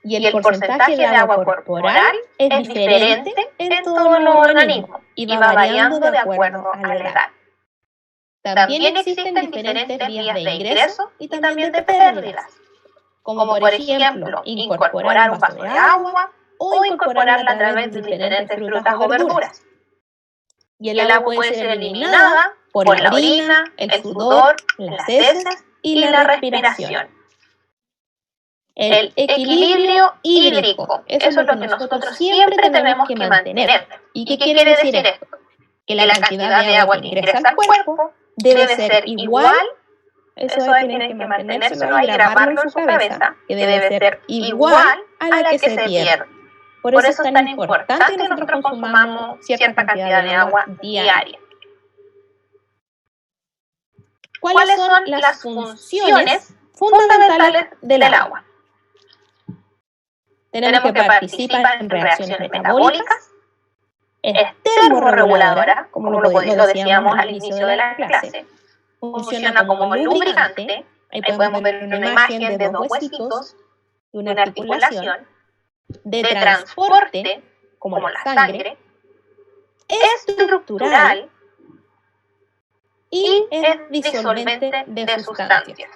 y el porcentaje de agua corporal es diferente en todos los organismos y va variando de acuerdo a la edad. También existen diferentes vías de ingreso y también de pérdidas, como por ejemplo incorporar un vaso de agua o incorporarla a través de diferentes frutas o verduras. Y el agua puede ser eliminada por la orina, el sudor, las heces y la respiración. El equilibrio hídrico, eso es lo que nosotros siempre tenemos que mantener. ¿Y qué quiere decir esto? Que la cantidad de agua que ingresa al cuerpo debe ser igual, eso tienen que mantenérselo y grabarlo en su cabeza, que debe ser igual a la que se pierde. Por eso es tan importante que nosotros consumamos cierta cantidad de agua diaria. ¿Cuáles son las funciones fundamentales del agua? Tenemos que participar en reacciones metabólicas, es termorreguladora, como lo decíamos al inicio de la clase, funciona como lubricante, ahí podemos ver una imagen de dos huesitos y una articulación, de transporte, como la sangre, estructural y es disolvente de sustancias,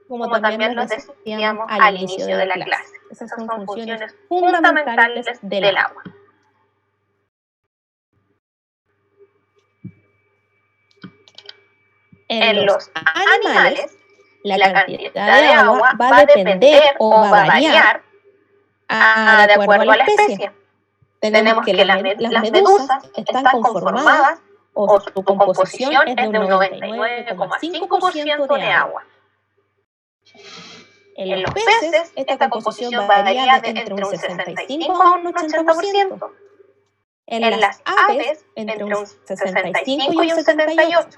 como también lo decíamos al inicio de la clase. Esas son funciones fundamentales del agua. En los animales, la cantidad de agua va a depender o va a variar de acuerdo a la especie. Tenemos que las medusas están conformadas o su composición es de un 99,5% de agua. En los peces, esta composición varía entre un 65 a un 80%. En las aves, entre un 65 y un 78%.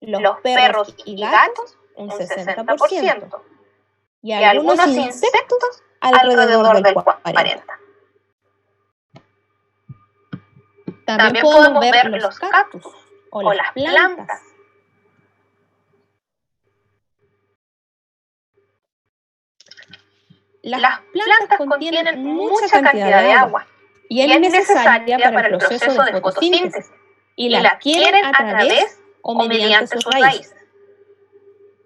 Los perros y gatos, un 60%. Y algunos insectos, alrededor del 40%. También podemos ver los cactus o las plantas. Las plantas contienen mucha cantidad de agua y es necesaria para el proceso de fotosíntesis y la adquieren a través o mediante sus raíces.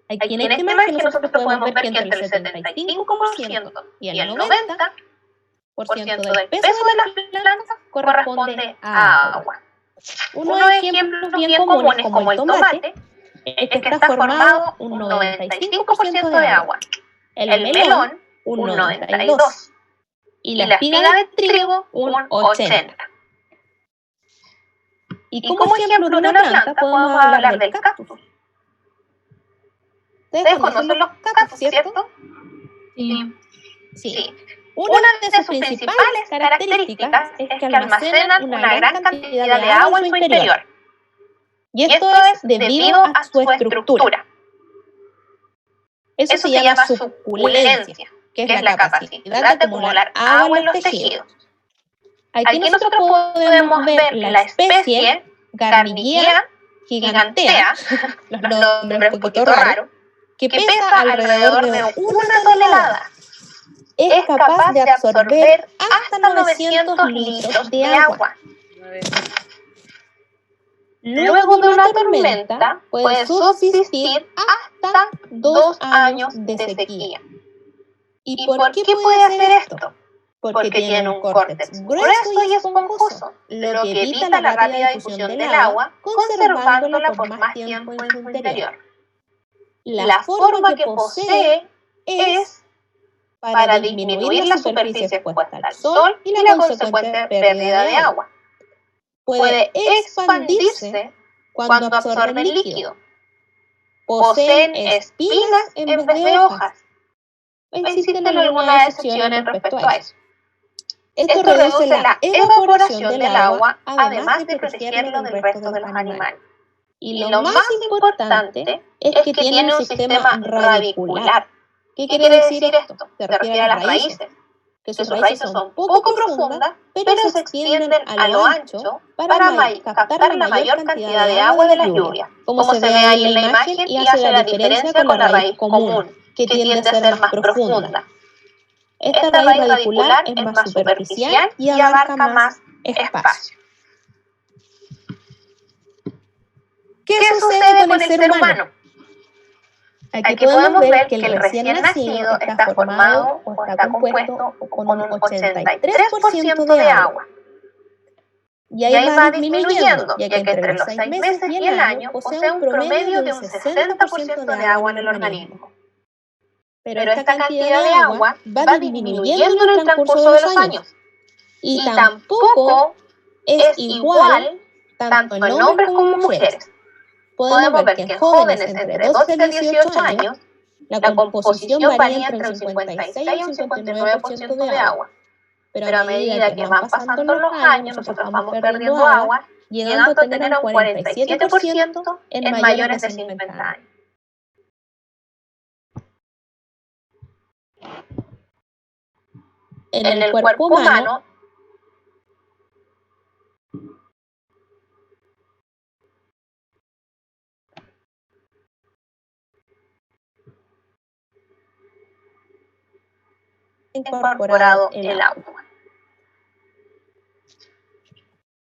Aquí en esta imagen nosotros podemos ver que entre el 75% y el 90% del peso de las plantas corresponde a agua. Unos ejemplos bien comunes como el tomate es que está formado un 95% de agua, el melón un 92% y la espiga de trigo un 80%. Y como ejemplo de una planta podemos hablar del cactus. ¿Ustedes conocen los cactus, cierto? Sí. Una de sus principales características es que almacenan una gran cantidad de agua en su interior. Y esto es debido a su estructura. Eso se llama suculencia, que es la capacidad de acumular agua en los tejidos. Aquí nosotros podemos ver la especie Garnigia gigantea, los nombres un poquito raros, que pesa alrededor de 1 tonelada. Es capaz de absorber hasta 900 litros de agua. Luego de una tormenta puede subsistir hasta 2 años de sequía. ¿Y por qué puede hacer esto? Porque tiene un córtex grueso y esponjoso, lo que evita la rápida difusión del agua, conservándola por más tiempo en su interior. La forma que posee es para disminuir la superficie expuesta al sol y la consecuente pérdida de agua. Puede expandirse cuando absorbe el líquido. Poseen espinas en vez de hojas. Existen algunas excepciones respecto a eso. Esto reduce la evaporación del agua, además de protegerlo del resto de los animales. Y lo más importante es que tiene un sistema radicular. ¿Qué quiere decir esto? Se refiere a las raíces, que sus raíces son poco profundas, pero se extienden a lo ancho para captar la mayor cantidad de agua de las lluvias, como se ve ahí en la imagen, y hace la diferencia con la raíz común, que tiende a ser más profunda. Esta raíz radicular es más superficial y abarca más espacio. ¿Qué sucede con el ser humano? Aquí podemos ver que el recién nacido está formado o está compuesto con un 83% de agua. Y ahí va disminuyendo, ya que entre los 6 meses y el año posee un promedio de un 60% de agua en el organismo. Pero esta cantidad de agua va disminuyendo en el transcurso de los años. Y tampoco es igual tanto en hombres como en mujeres. Podemos ver que en jóvenes entre 12 y 18 años, la composición varía entre un 56 y un 59% de agua. Pero a medida que van pasando los años, nosotros vamos perdiendo agua, llegando a tener un 47% en mayores de 50 años. En el cuerpo humano, incorporado el agua.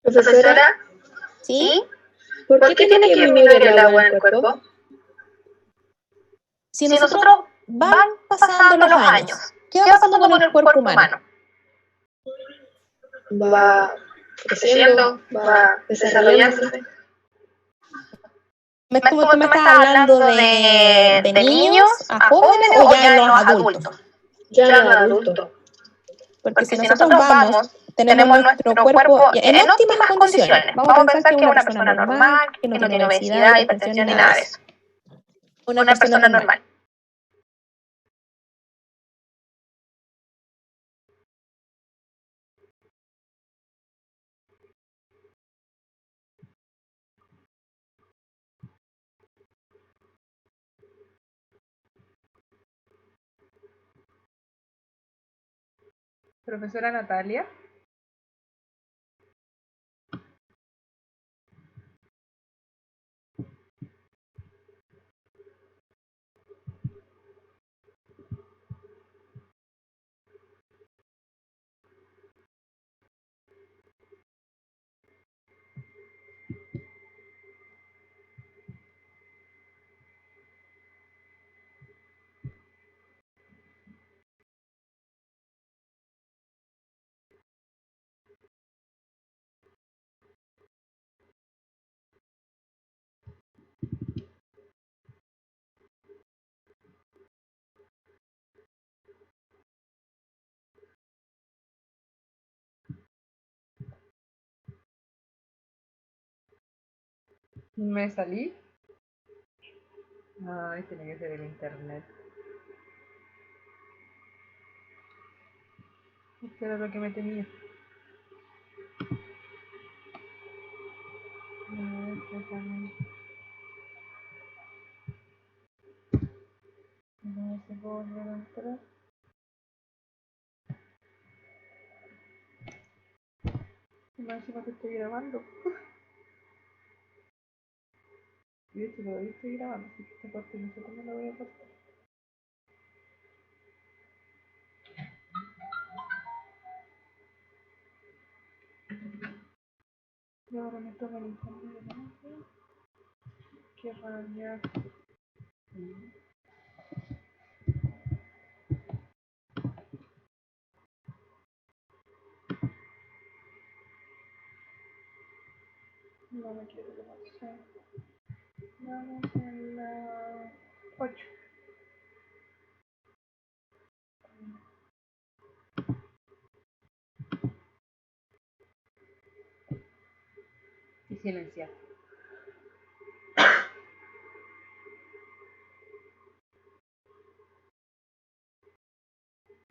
Profesora, ¿Sí? ¿por qué tiene que disminuir el agua en el cuerpo? Si nosotros van pasando los años, ¿qué va pasando con el cuerpo humano? Va creciendo, va desarrollándose. ¿Tú me estás hablando de niños a jóvenes o ya en los adultos? Ya no adulto. Porque si nosotros vamos, tenemos nuestro cuerpo en óptimas condiciones. Vamos a pensar que es una persona normal, que no tiene obesidad, hipertensión ni nada de eso. Una persona normal. Profesora Natalia. ¿Me salí? Ay, tiene que ser el internet. Esto era lo que me temía. No se puede volver a entrar. Y más encima que estoy grabando. Y de hecho todavía estoy grabando, así que esta parte no sé cómo la voy a cortar. Y ahora me toma el internet de nuevo. Qué rabia. No me quiero demasiado. Vamos en la 8. Y silenciar.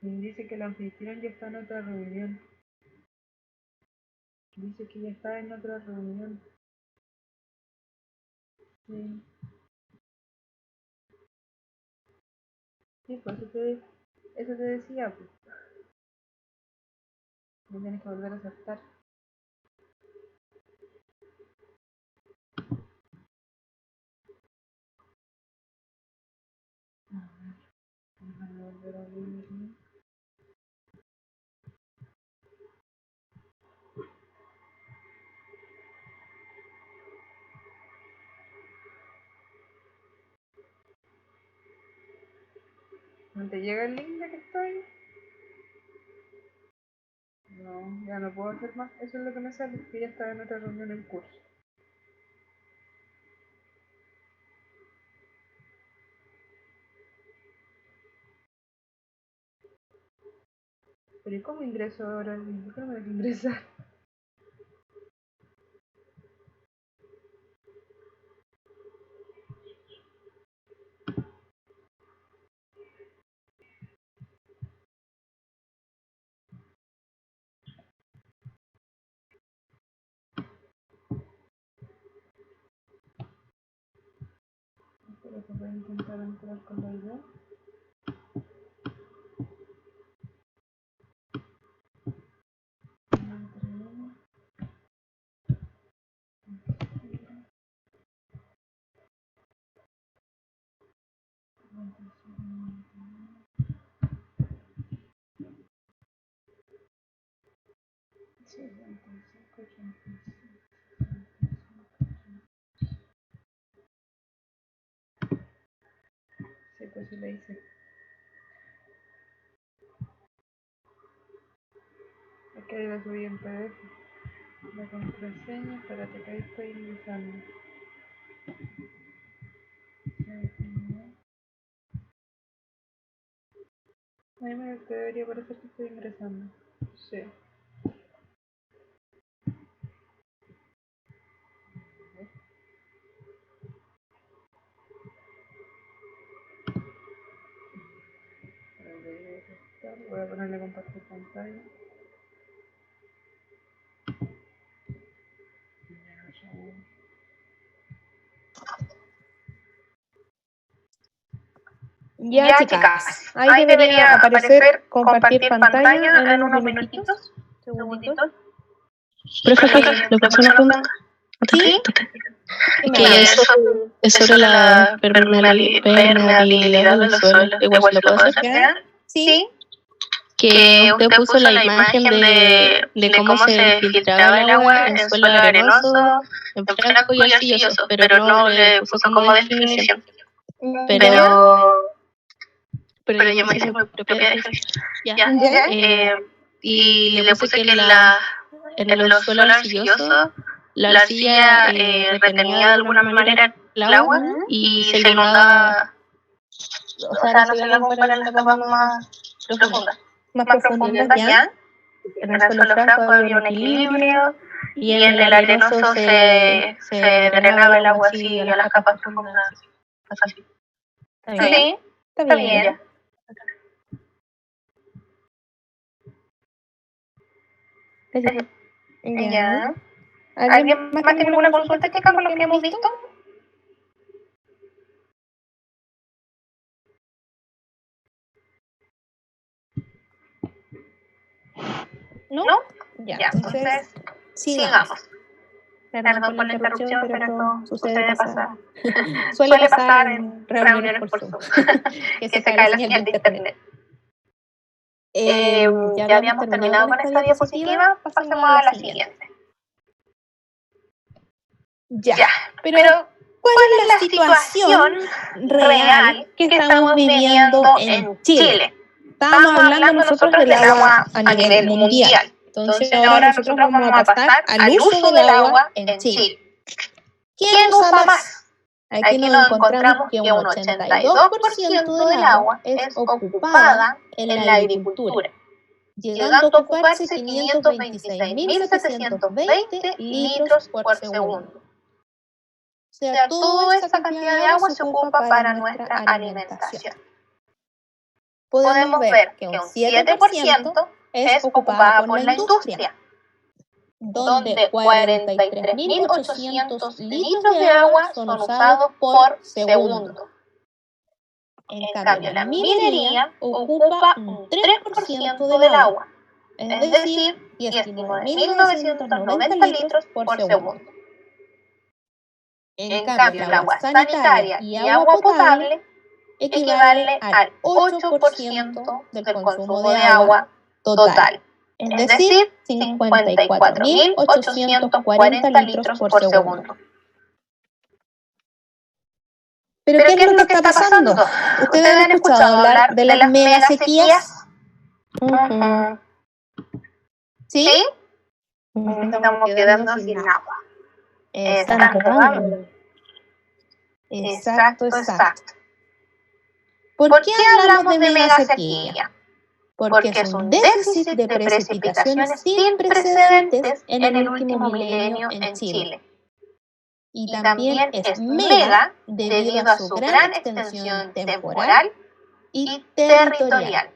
Dice que el anfitrión ya está en otra reunión. Dice que ya está en otra reunión. Sí. Sí, pues eso te decía, pues. Me tienes que volver a aceptar. A ver, déjame volver a abrirme. ¿No te llega el link de que estoy? No, ya no puedo hacer más. Eso es lo que me sale, que ya estaba en otra reunión en curso. Pero ¿y cómo ingreso ahora? ¿Por qué no me deja ingresar? Espero que voy a intentar entrar con la idea. Sí, pues sí la hice. Aquí ahí la subí en PDF. La contraseña, espérate que ahí estoy ingresando. Ahí me debería parecer que estoy ingresando. Sí. Voy a ponerle compartir pantalla. Ya, chicas, ahí debería aparecer compartir pantalla en unos minutitos, segunditos. Profe, ¿le puedo hacer una pregunta? ¿Sí? Que es sobre la permeabilidad de los suelos. Igual se lo puedo hacer. ¿Ya? ¿Sí? Que usted puso la imagen de cómo se filtraba el agua en suelo arenoso, en franco y arcilloso, pero no le puso como definición. Pero yo me hice mi propia definición. Ya. Y le puse que en los suelos arcillosos la arcilla retenía de alguna manera el agua y se inundaba, o sea, no se iba para las capas más profundas. Más profundas, ¿ya? En el suelo franco había un equilibrio y en el arenoso se drenaba el agua así a las capas profundas. Así. ¿Está bien? Sí, Está bien. ya. Ya. ¿Alguien más tiene alguna consulta, chica, con lo que hemos visto? ¿No? Ya, entonces sigamos. Perdón por la interrupción, pero esto sucede pasar. Suele pasar en reuniones por Zoom, que se cae la señal de internet. Ya habíamos terminado con esta diapositiva, pasemos a la siguiente. Ya, pero ¿cuál es la situación real que estamos viviendo en Chile? Estábamos hablando nosotros del agua a nivel mundial. Entonces ahora nosotros vamos a pasar al uso del agua en Chile. ¿Quién usa más? Aquí nos encontramos que un 82% del agua es ocupada en la agricultura, llegando a ocuparse 526.720 litros por segundo. O sea, toda esa cantidad de agua se ocupa para nuestra alimentación. Podemos ver que un 7% es ocupada por la industria. donde 43.800 litros de agua son usados por segundo. En cambio, la minería ocupa un 3% del agua, es decir, 19.990 litros por segundo. En cambio, el agua sanitaria y agua potable equivale al 8% del consumo de agua total, es decir, 54.840 litros por segundo. ¿Pero qué es lo que está pasando? ¿Ustedes han escuchado hablar de las megasequías? ¿Sí? Estamos quedando sin agua. Exacto. ¿Por qué hablamos de megasequía? Porque es un déficit de precipitaciones sin precedentes en el último milenio en Chile. Y también es mega debido a su gran extensión temporal y territorial.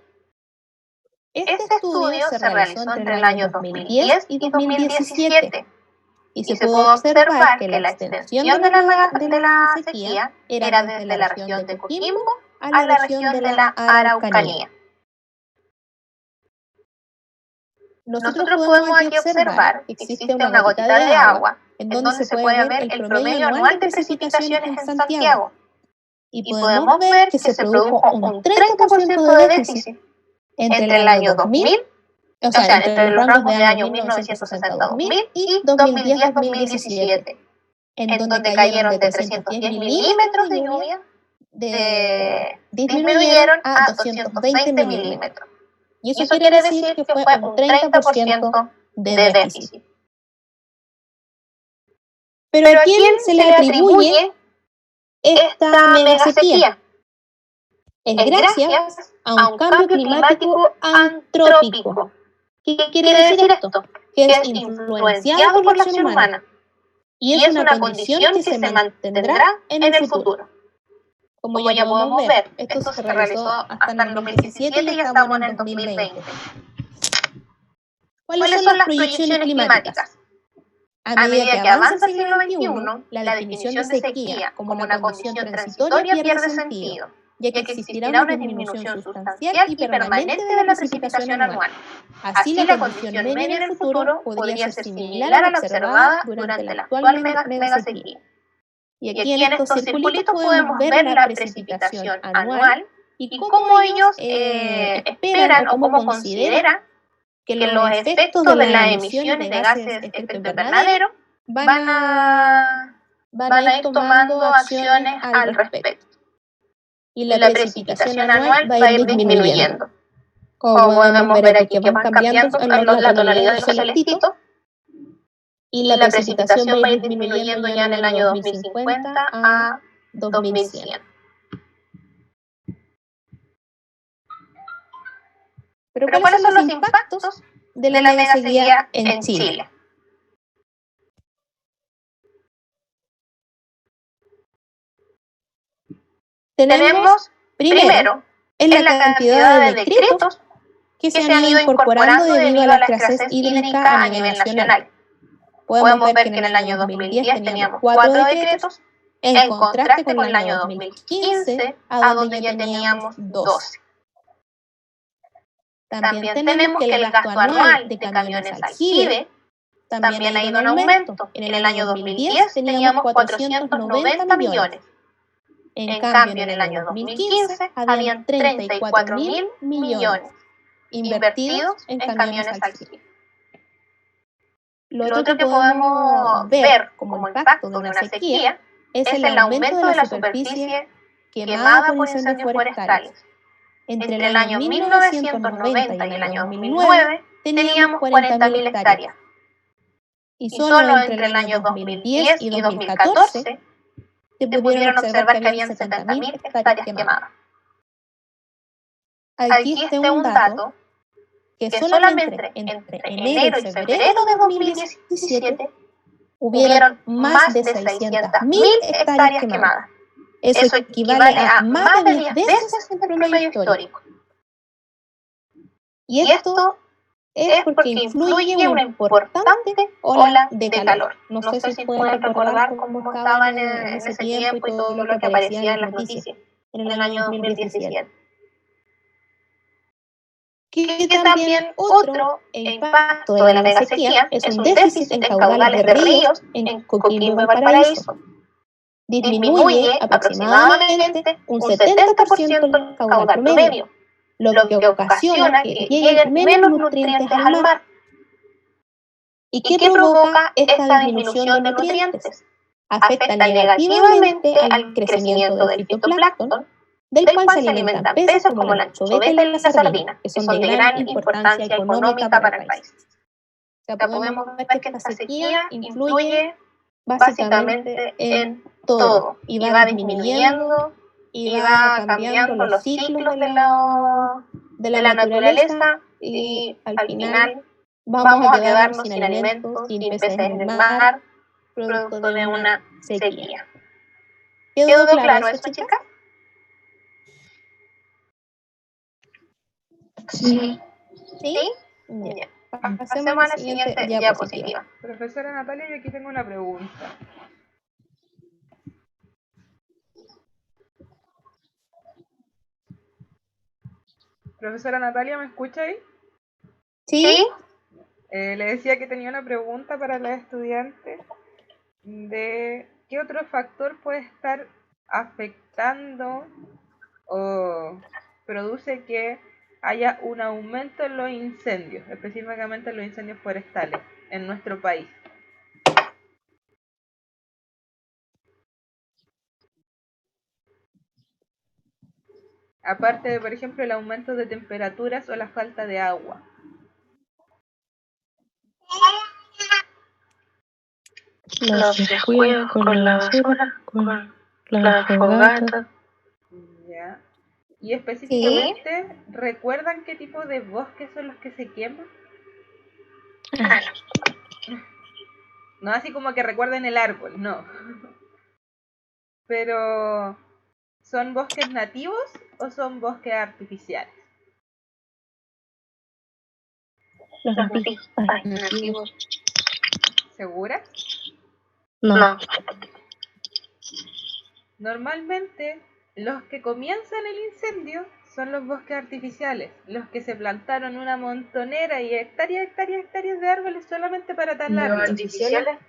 Este estudio se realizó entre el año 2010 y 2017 y se pudo observar que la extensión de la sequía era desde la región de Coquimbo a la región de la Araucanía. Nosotros podemos aquí observar que existe una gotita de agua en donde se puede ver el promedio anual de precipitaciones en Santiago. Y podemos ver que se produjo un 30% de déficit entre el año 2000, o sea, entre los rangos de año 1960-2000 y 2010-2017, en donde cayeron de 310 milímetros de lluvia, disminuyeron a 220 milímetros. Y eso quiere decir que fue un 30% de déficit. ¿Pero a quién se le atribuye esta megasequía? Es gracias a un cambio climático antrópico. ¿Qué quiere decir esto? Que es influenciado por la acción humana y es una condición que se mantendrá en el futuro. Como ya podemos ver, esto se realizó hasta el 2017 y ya estamos en el 2020. ¿Cuáles son las proyecciones climáticas? A medida que avanza el siglo XXI, la definición de sequía como una condición transitoria pierde sentido, ya que existirá una disminución sustancial y permanente de la precipitación anual. Así, la condición media en el futuro podría ser similar a la observada durante la actual megasequía. Y aquí en estos circulitos podemos ver la precipitación anual y cómo ellos esperan o cómo consideran que los efectos de las emisiones de gases de efecto invernadero van a ir tomando acciones al respecto. Y la precipitación anual va a ir disminuyendo. Como podemos ver aquí que van cambiando la tonalidad del celestito. Y la precipitación va a ir disminuyendo ya en el año 2050 a 2100. Pero ¿cuáles son los impactos de la megasequía en Chile? Tenemos, primero, en la cantidad de decretos que se han ido incorporando debido a la escasez hídrica a nivel nacional. Podemos ver que en el año 2010 teníamos 4 decretos, en contraste con el año 2015, a donde ya teníamos 12. También tenemos que el gasto anual de camiones aljibe también ha ido en aumento. En el año 2010 teníamos 490 millones. En cambio, en el año 2015 habían 34.000 millones invertidos en camiones aljibe. Lo otro que podemos ver como impacto de una sequía es el aumento de la superficie quemada por incendios forestales. Entre el año 1990 y el año 2009 teníamos 40.000 hectáreas. Y solo entre el año 2010 y 2014 se pudieron observar que habían 70.000 hectáreas quemadas. Aquí está un dato que solamente entre enero y febrero de 2017 hubieron más de 600.000 hectáreas quemadas. Eso equivale a más de 10 veces el promedio histórico. Y esto es porque influye una importante ola de calor. No sé si pueden recordar cómo estaban en ese tiempo y todo lo que aparecía en las noticias en el año 2017. Que también otro impacto de la megasequía es un déficit en caudales de ríos en Coquimbo y Valparaíso. Disminuye aproximadamente un 70% el caudal promedio, lo que ocasiona que lleguen menos nutrientes al mar. ¿Y qué provoca esta disminución de nutrientes? Afecta negativamente al crecimiento del fitoplancton, del cual se alimentan peces como la anchoveta y la sardina, que son de gran importancia económica para el país. O sea, podemos ver que esta sequía influye básicamente en todo, y va disminuyendo, y va cambiando los ciclos de la naturaleza, y al final vamos a quedarnos sin alimentos, sin peces en el mar, producto de una sequía. ¿Quedó claro eso, chicas? Sí. ¿Sí? Ya. Pasemos a la siguiente diapositiva. Profesora Natalia, yo aquí tengo una pregunta. Profesora Natalia, ¿me escucha ahí? ¿Sí? Le decía que tenía una pregunta para la estudiante de qué otro factor puede estar afectando o produce que haya un aumento en los incendios, específicamente en los incendios forestales en nuestro país. Aparte de, por ejemplo, el aumento de temperaturas o la falta de agua. Los descuidos con la basura, con la fogata. Ya. Y específicamente, ¿sí? ¿Recuerdan qué tipo de bosques son los que se queman? No así como que recuerden el árbol, no. Pero, ¿son bosques nativos o son bosques artificiales? Los nativos. ¿Seguras? No. Normalmente, los que comienzan el incendio son los bosques artificiales, los que se plantaron una montonera y hectáreas de árboles solamente para talarlos. ¿Los artificiales?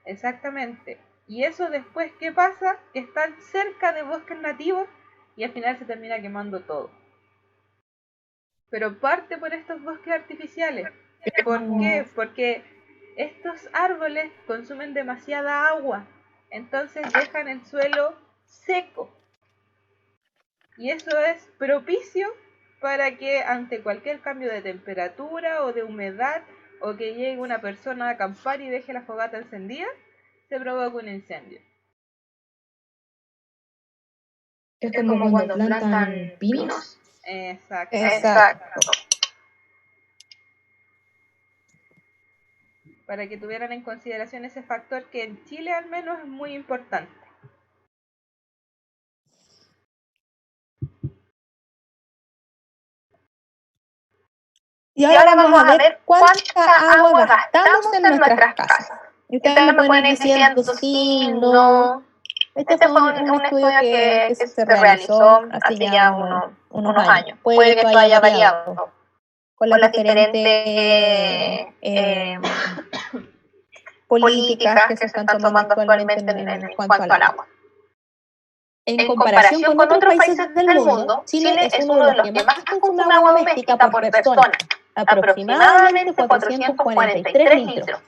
Exactamente. Y eso después, ¿qué pasa? Que están cerca de bosques nativos y al final se termina quemando todo. Pero parte por estos bosques artificiales. ¿Por qué? Porque estos árboles consumen demasiada agua, entonces dejan el suelo seco. Y eso es propicio para que ante cualquier cambio de temperatura o de humedad, o que llegue una persona a acampar y deje la fogata encendida, se provoca un incendio. Es como cuando plantan pinos. Exacto. Para que tuvieran en consideración ese factor que en Chile al menos es muy importante. Y ahora vamos a ver cuánta agua gastamos en nuestras casas. Y ustedes me pueden ir diciendo sí, no. Este fue un estudio que se realizó hace ya unos años. Puede que esto haya variado con las diferentes políticas que se están tomando actualmente en cuanto al agua. En comparación con otros países del mundo, Chile es uno de los que más consume agua doméstica por persona, aproximadamente 443 litros,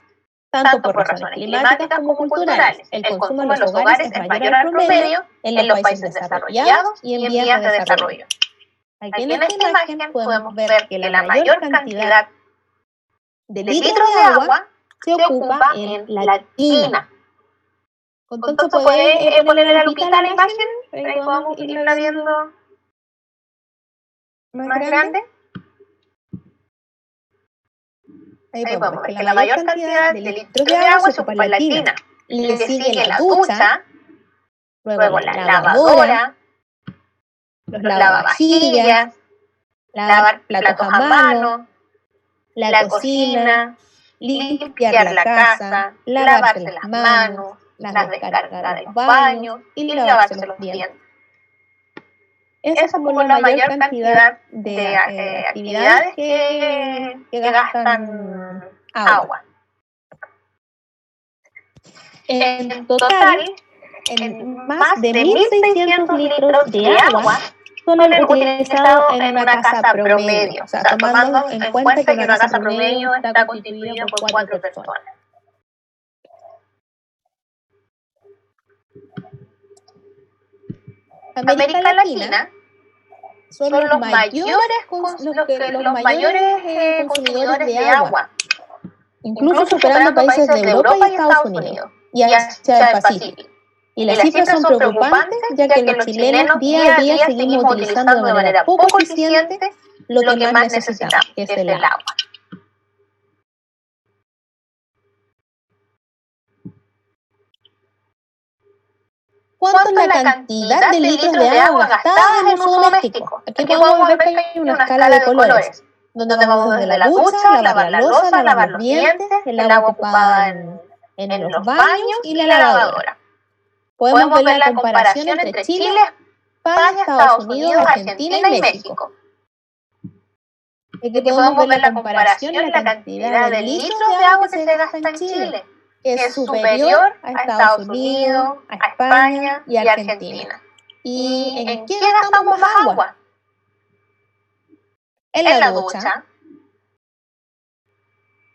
tanto por razones climáticas como culturales. El consumo en los hogares es mayor al promedio en los países desarrollados y en vías de desarrollo. Aquí en esta imagen podemos ver que la mayor cantidad de litros de agua se ocupa en la tina. Entonces, ¿puedes ponerle la lupita a la imagen? Para que podamos irla viendo más grande. Ahí podemos ver que la mayor cantidad de litros de agua se ocupa en la tina. Le sigue la ducha, luego la lavadora, los lavavajillas, lavar platos a mano, la cocina, limpiar la casa, lavarse las manos, las descargas de los baños y lavarse los dientes. Esa es como la mayor cantidad de actividades que gastan agua. En total, en más de 1.600 litros de agua son utilizados en una casa promedio, o sea, tomando en cuenta que una casa promedio está constituida por 4 personas. América Latina son los mayores consumidores de agua, incluso superando países de Europa y Estados Unidos, y hacia el Pacífico. Y las cifras son preocupantes, ya que los chilenos día a día seguimos utilizando de manera poco eficiente lo que más necesitamos, que es el agua. ¿Cuánto es la cantidad de litros de agua gastada en uso doméstico? Aquí podemos ver que hay una escala de colores, donde vamos desde la ducha, lavar la loza, lavar los dientes, el agua ocupada en los baños y la lavadora. Podemos ver la comparación entre Chile, España, Estados Unidos, Argentina y México. Aquí podemos ver la comparación de la cantidad de litros de agua que se gasta en Chile, que es superior a Estados Unidos, a España y a Argentina. ¿Y en qué gastamos más agua? En la ducha,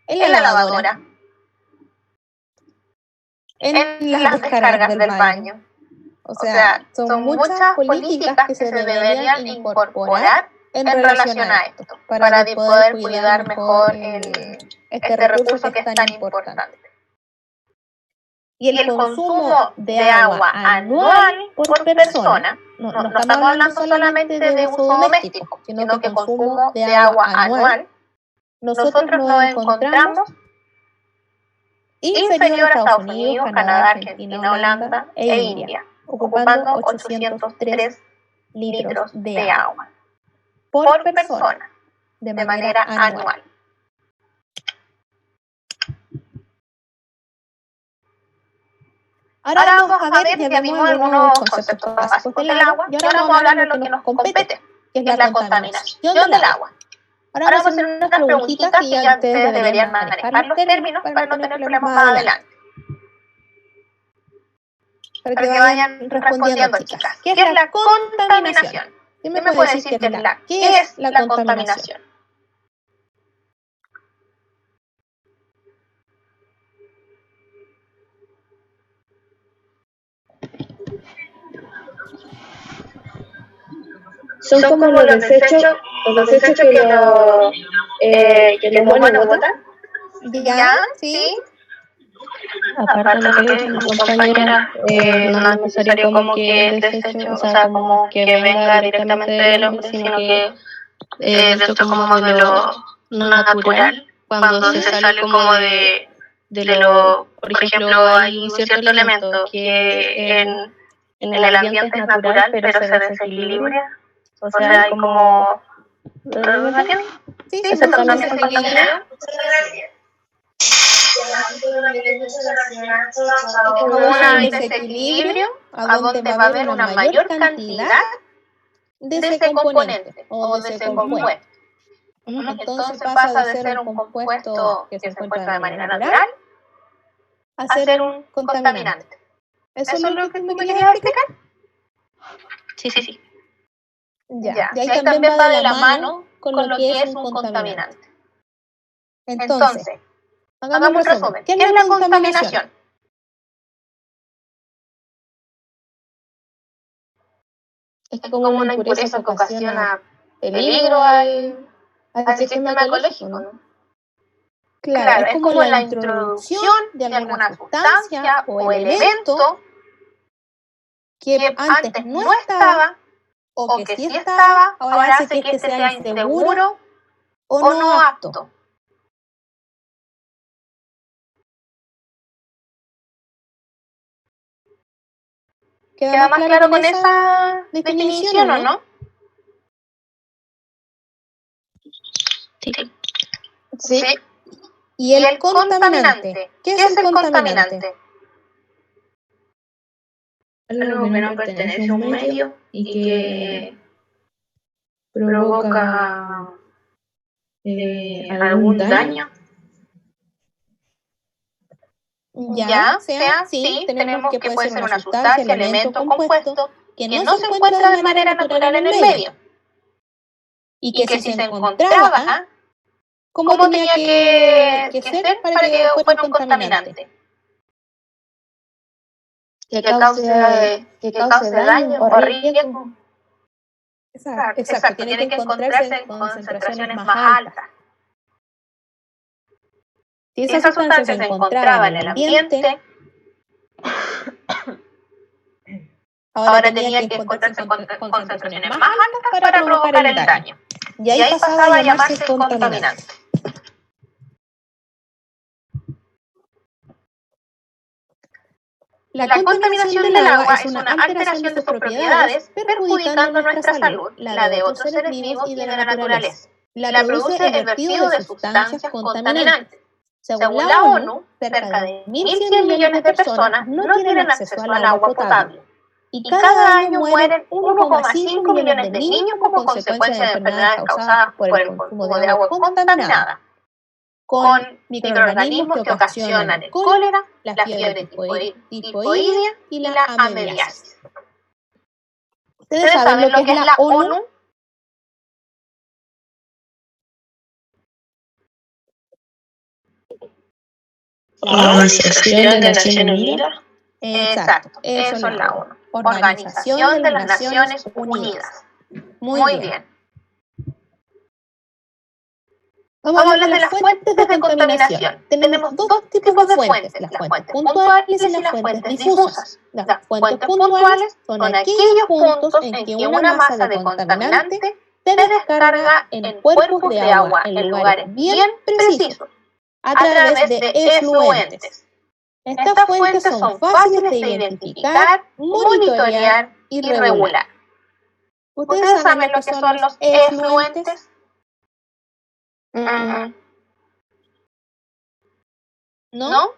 en la lavadora, en las descargas del baño. O sea, son muchas políticas que se deberían incorporar en relación a esto, para poder cuidar mejor este recurso que es tan importante. Y el consumo de agua anual por persona, no estamos hablando solamente de uso doméstico, sino que consumo de agua anual, nosotros nos encontramos inferior a Estados Unidos, Canadá, Argentina, Holanda e India, ocupando 803 litros de agua por persona de manera anual. Ahora vamos a ver, ya vimos algunos conceptos básicos del agua, y ahora vamos a hablar de lo que nos compete, que es la contaminación del agua. Ahora vamos a hacer unas preguntitas que ya ustedes deberían manejar los términos para no tener problemas más adelante. Para que vayan respondiendo, chicas. ¿Qué es la contaminación? ¿Quién me puede decir qué es la contaminación? Son como los desechos que los humanos botan. ¿Ya? ¿Sí? Aparte de lo que dijo mi compañera, no es necesario como que el desecho, o sea, como que venga directamente del hombre, sino que de hecho como de lo natural, cuando se sale como de lo, por ejemplo, hay un cierto elemento que en el ambiente es natural, pero se desequilibra, o sea, hay como... ¿Me entiendes? Sí, se también se equilibra. Como un desequilibrio a donde va a haber una mayor cantidad de ese componente o de ese compuesto. Entonces pasa de ser un compuesto que se encuentra de manera natural a ser un contaminante. ¿Eso es lo que tú me querías explicar? Sí. Ya. Y ahí también va de la mano con lo que es un contaminante. Entonces, hagamos un resumen. ¿Qué es la contaminación? Es como una impureza que ocasiona peligro al sistema ecológico, ¿no? Claro, es como la introducción de alguna sustancia o elemento que antes no estaba o que sí estaba, ahora hace que este sea inseguro o no apto. ¿Queda más claro con esa definición o no? Sí. ¿sí? Y el contaminante. ¿Qué es el contaminante? Algo que no pertenece a un medio y que provoca algún daño. Ya, sea, sí, tenemos que puede ser una sustancia, elemento, compuesto que no se encuentra de manera natural en el medio. Y que si se encontraba, ¿cómo tenía que ser para que fuera un contaminante? Que cause daño o riesgo. Exacto, tiene que encontrarse en concentraciones más altas. Si esa sustancia se encontraba en el ambiente, ahora tenía que encontrarse en concentraciones más altas para provocar el daño. Y ahí pasaba a llamarse contaminante. La contaminación del agua es una alteración de sus propiedades, perjudicando nuestra salud, la de otros seres vivos y de la naturaleza. La produce el vertido de sustancias contaminantes. Según la ONU, cerca de 1.100 millones de personas no tienen acceso al agua potable. Y cada año mueren 1,5 millones de niños como consecuencia de enfermedades causadas por el consumo de agua contaminada, con microorganismos que ocasionan el cólera, la fiebre tifoidea y la amebiasis. ¿Ustedes saben lo que es la ONU? La Organización de Naciones Unidas. Exacto, eso es la ONU. Organización de las Naciones Unidas. Muy bien. Vamos a hablar de las fuentes de contaminación. Tenemos dos tipos de fuentes, las fuentes puntuales y las fuentes difusas. Las fuentes puntuales son aquellos puntos en que una masa de contaminante se descarga en cuerpos de agua en lugares bien precisos, a través de efluentes. Estas fuentes son fáciles de identificar, monitorear y regular. ¿Ustedes saben lo que son los efluentes? ¿No?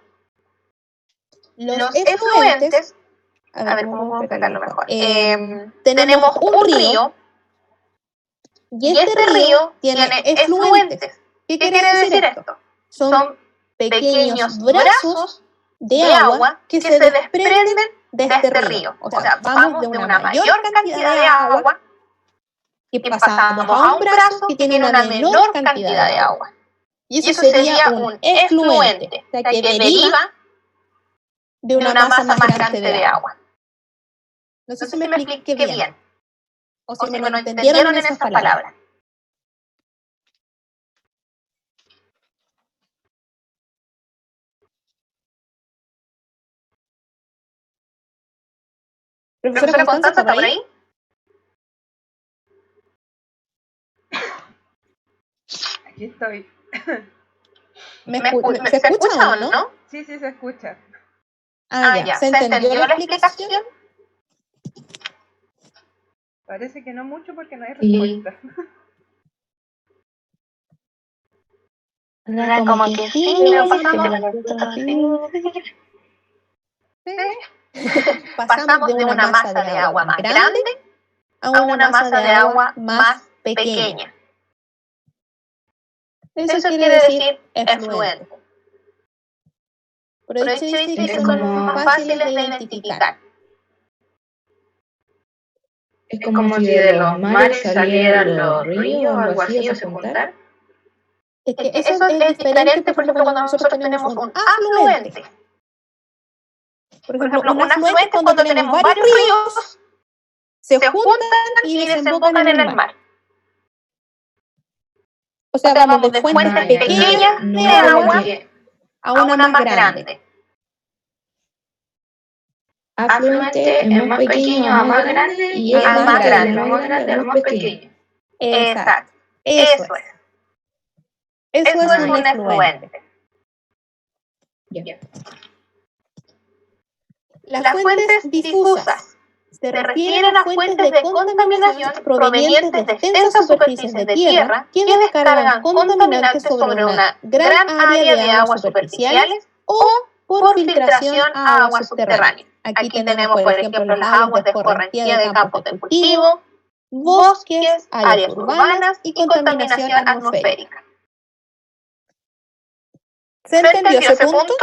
Los efluentes, a ver cómo puedo explicarlo mejor. Tenemos un río y este río tiene efluentes. ¿Qué quiere decir esto? Son pequeños brazos de agua que se desprenden de este río. O sea, vamos de una mayor cantidad de agua y pasamos a un brazo que tiene una menor cantidad de agua. Y eso sería un efluente, o sea, que deriva de una masa más grande de agua. No sé si me expliqué bien, o si me lo entendieron en esas palabras. ¿Profesora Constanza, está por ahí? Aquí estoy. ¿Se escucha o no? Sí, se escucha. Ya. ¿Se entendió la explicación? Parece que no mucho porque no hay respuesta. Como que sí, lo pasamos. Pasamos de una masa de agua más grande a una masa de agua más pequeña. Eso quiere decir efluente. Por eso dice que son más fáciles de identificar. Es como si de los mares salieran los ríos o algo así, o se juntar. Es que eso es diferente, por ejemplo, cuando nosotros tenemos un afluente. Por ejemplo, un afluente es cuando tenemos varios ríos, se juntan y desembocan en el mar. O sea, vamos de fuentes pequeñas de agua a una más grande. Afluente es más pequeño a más grande y es más grande a más pequeño. Exacto, eso es. Eso es un efluente. Ya. Las fuentes difusas se refieren a fuentes de contaminación provenientes de extensas superficies de tierra que descargan contaminantes sobre una gran área de aguas superficiales o por filtración a aguas subterráneas. Aquí tenemos, por ejemplo, las aguas de escorrentía de campos de cultivo, bosques, áreas urbanas y contaminación atmosférica. ¿Se entendió ese punto?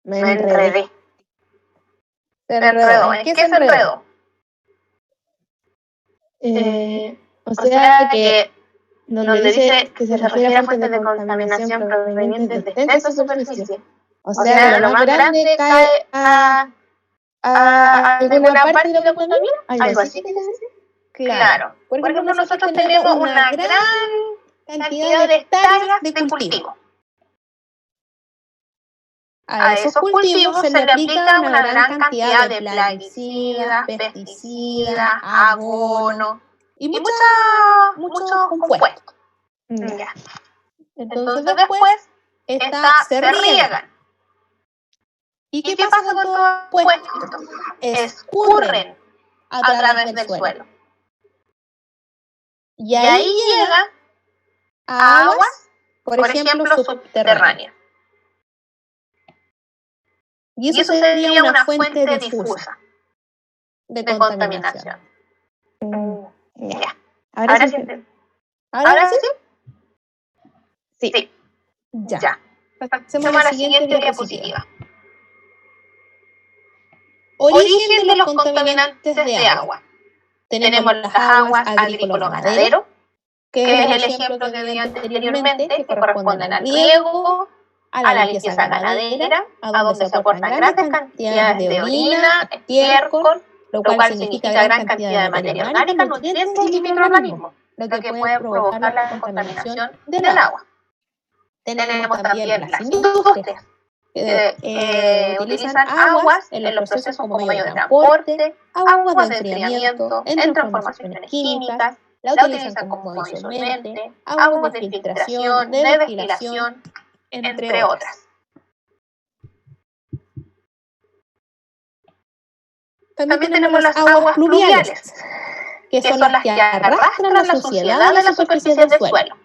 Me enredé. Se enredó. ¿En qué se enredó? O sea que donde dice que se refiere a fuentes de contaminación provenientes de extensa superficie. O sea, lo más grande cae a alguna parte de lo que contamina. ¿Algo así? Claro. Por ejemplo, nosotros tenemos una gran cantidad de hectáreas de cultivo. A esos cultivos se le aplica una gran cantidad de plaguicidas, pesticidas, abono y muchos compuestos. Ya. Entonces después estas se riegan. ¿Y qué pasa con todo esto? Escurren a través del suelo. Y ahí llega a aguas, por ejemplo, subterráneas. Y eso sería una fuente difusa de contaminación. Ya. ¿Ahora sí? ¿Ahora sí? Sí. Ya. Pasemos a la siguiente diapositiva. Origen de los contaminantes de agua. Tenemos las aguas agrícola-ganadero, que es el ejemplo que vi anteriormente, que corresponden al riego, a la limpieza ganadera, a donde se aportan grandes cantidades de orina, estiércol, lo cual significa gran cantidad de materia orgánica, nutrientes y microorganismos, lo que puede provocar la contaminación del agua. Tenemos también las industrias, que utilizan aguas en los procesos como medio de transporte, aguas de enfriamiento, en transformaciones químicas, la utilizan como disolvente, aguas de filtración, de destilación, entre otras. También tenemos las aguas pluviales, que son las que arrastran la suciedad de las superficies del suelo.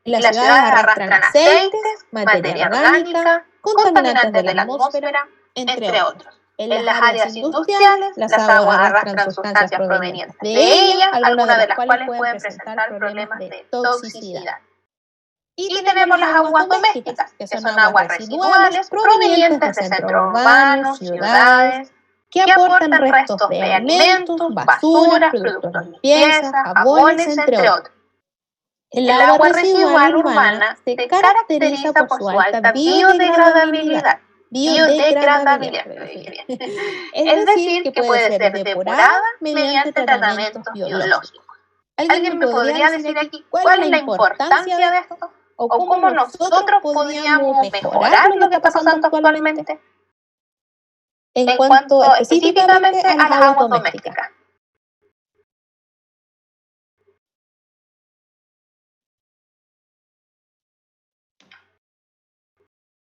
Las ciudades arrastran aceites, materia orgánica, contaminantes de la atmósfera, entre otros. En las áreas industriales, las aguas arrastran sustancias provenientes de ellas, algunas de las cuales pueden presentar problemas de toxicidad. Y tenemos las aguas domésticas, que son aguas residuales provenientes de centros urbanos, ciudades, que aportan restos de alimentos, basuras, productos de limpieza, jabones, entre otros. El agua residual urbana se caracteriza por su alta biodegradabilidad. Es decir, que puede ser depurada mediante tratamientos biológicos. ¿Alguien me podría decir aquí cuál es la importancia de esto? ¿O cómo nosotros podríamos mejorar lo que está pasando actualmente? En cuanto específicamente a las aguas domésticas.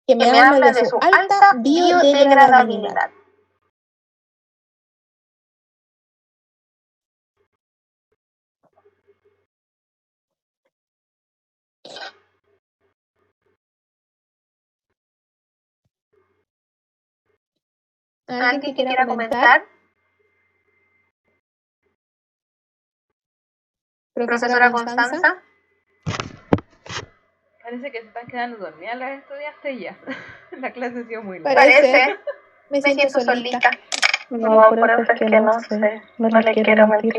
Que me habla de su alta biodegradabilidad. ¿Alguien que quiera comentar? Profesora Constanza. Parece que se están quedando dormidas las estudiantes ya. La clase ha sido muy larga. Parece. Me siento solita. No, por eso es que no sé. No les quiero mentir.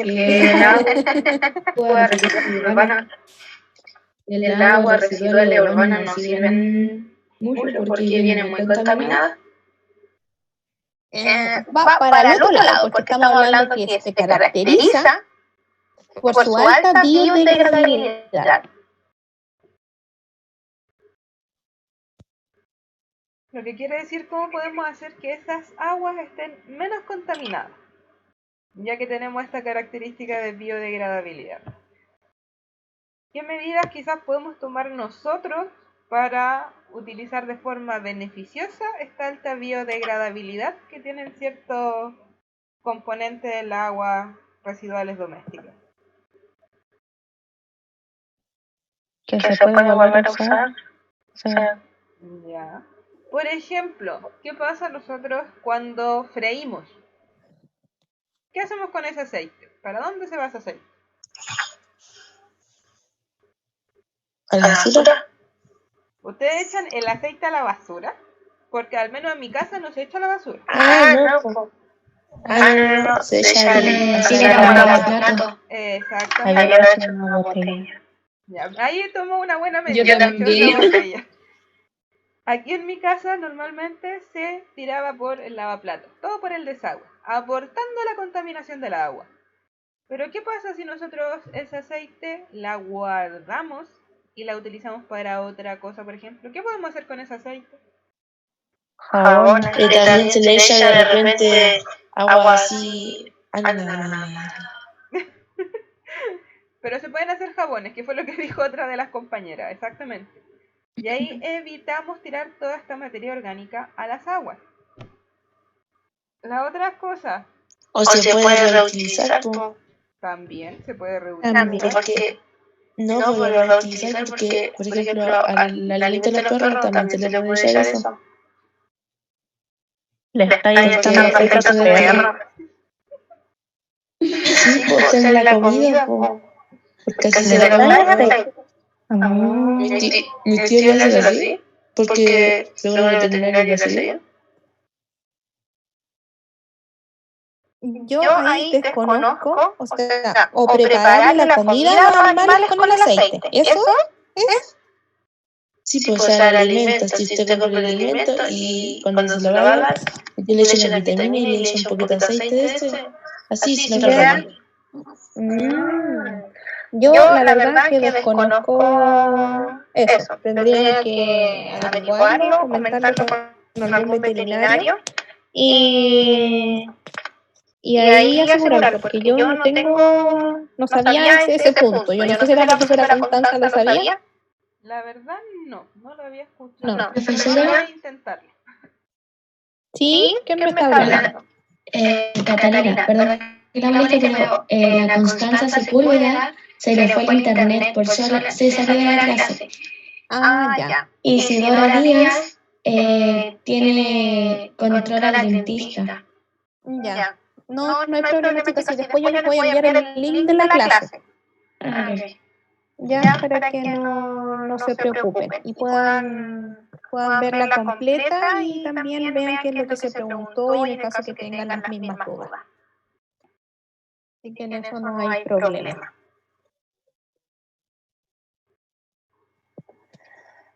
El agua residual urbana no sirven mucho porque viene muy contaminada. Va para el otro lado, porque estamos hablando que se caracteriza por su alta biodegradabilidad. Lo que quiere decir cómo podemos hacer que esas aguas estén menos contaminadas, ya que tenemos esta característica de biodegradabilidad. ¿Qué medidas quizás podemos tomar nosotros para utilizar de forma beneficiosa esta alta biodegradabilidad que tienen ciertos componentes del agua residuales domésticas? Que se puede volver a usar. Ya. Por ejemplo, ¿qué pasa nosotros cuando freímos? ¿Qué hacemos con ese aceite? ¿Para dónde se va ese aceite? ¿A la basura? ¿Ustedes echan el aceite a la basura? Porque al menos en mi casa no se echa a la basura. No. Se echa Sí, el era agua un plato. plato. Exactamente. Había hecho en una botella. Ya, ahí tomó una buena medida. Yo también. Una botella. Aquí en mi casa normalmente se tiraba por el lavaplatos, todo por el desagüe, aportando la contaminación del agua. Pero ¿qué pasa si nosotros ese aceite la guardamos y la utilizamos para otra cosa, por ejemplo? ¿Qué podemos hacer con ese aceite? Jabón. Y también se le echa de repente agua así a la... Pero se pueden hacer jabones, que fue lo que dijo otra de las compañeras, exactamente. Y ahí evitamos tirar toda esta materia orgánica a las aguas. La otra cosa, O se puede reutilizar, también se puede reutilizar. También. porque... No, por lo reutilizar porque, por ejemplo, al alimento de los perros también se le puede echar eso. Le está intentando afectar a afectar su su perro. Sí, pues en la comida, porque así se ¿De la verdad? comen. Mi tío le hace así, porque según el veterinario le hace bien. Yo ahí desconozco, o sea, o prepararle la comida a los animales con el aceite. ¿Eso es? Sí, pues usar alimento, si usted compra el alimento y cuando se lo va a dar, yo le echo una vitamina y le echo un poquito de aceite de ese, así se lo tratan. Yo la verdad que desconozco eso. Tendría que averiguarlo, comentarlo con algún veterinario y ahí asegurar, porque yo no sabía ese punto. Yo no sé si la profesora Constanza lo sabía. La verdad no lo había escuchado. No. Profesora. Voy a intentarlo. ¿Sí? ¿Quién me está hablando? Catalina, perdón que la moleste, pero la Constanza Sepúlveda se le fue el internet por sola, se salió de la clase. Ah, ya. Isidora Díaz controla al dentista. Ya. No hay problema, chicas. Si después yo les voy a enviar el link de la clase. Ya, para que no se preocupen y puedan verla completa y también vean qué es lo que se preguntó y en el caso que tengan las mismas dudas. Así que en eso no hay problema.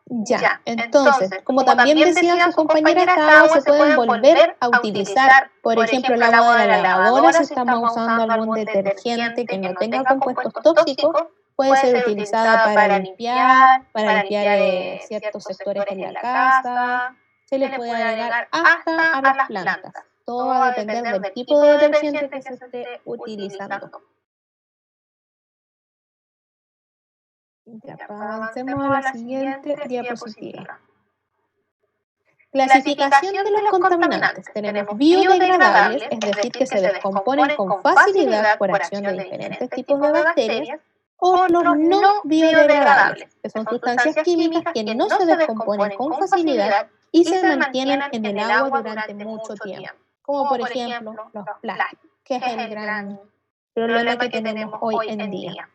Ya, entonces, como también decían sus compañeras, esta agua se pueden volver a utilizar. Por ejemplo, el agua de la lavadora, si estamos usando algún detergente que no tenga compuestos tóxicos, puede ser utilizada para limpiar ciertos sectores de la casa. Se le puede agregar hasta a las plantas. Todo va a depender del tipo de detergente que se esté utilizando. Ya, avancemos a la siguiente diapositiva. Clasificación de los contaminantes. Tenemos biodegradables, es decir, que se descomponen con facilidad por acción de diferentes tipos de bacterias, o los no biodegradables, que son sustancias químicas que no se descomponen con facilidad y se mantienen en el agua durante mucho tiempo, como por ejemplo los plásticos, que es el gran problema que tenemos hoy en día.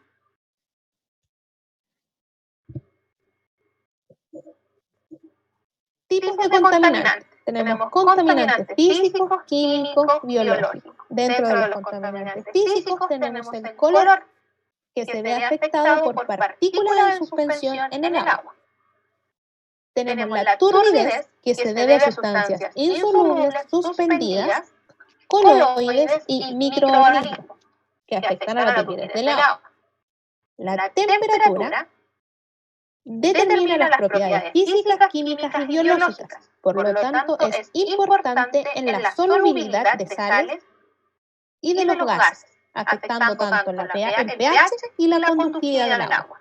Tipos de contaminantes. Tenemos contaminantes físicos, químicos, biológicos. Dentro de los contaminantes físicos tenemos el color, que se ve afectado por partículas en suspensión en el agua. Tenemos la turbidez, que se debe a sustancias insolubles suspendidas, coloides y microorganismos, que afectan a la turbidez del agua. La temperatura determina las propiedades físicas, químicas y biológicas. Por lo tanto, es importante en la solubilidad de sales y de los gases, afectando tanto el pH y la conductividad del agua.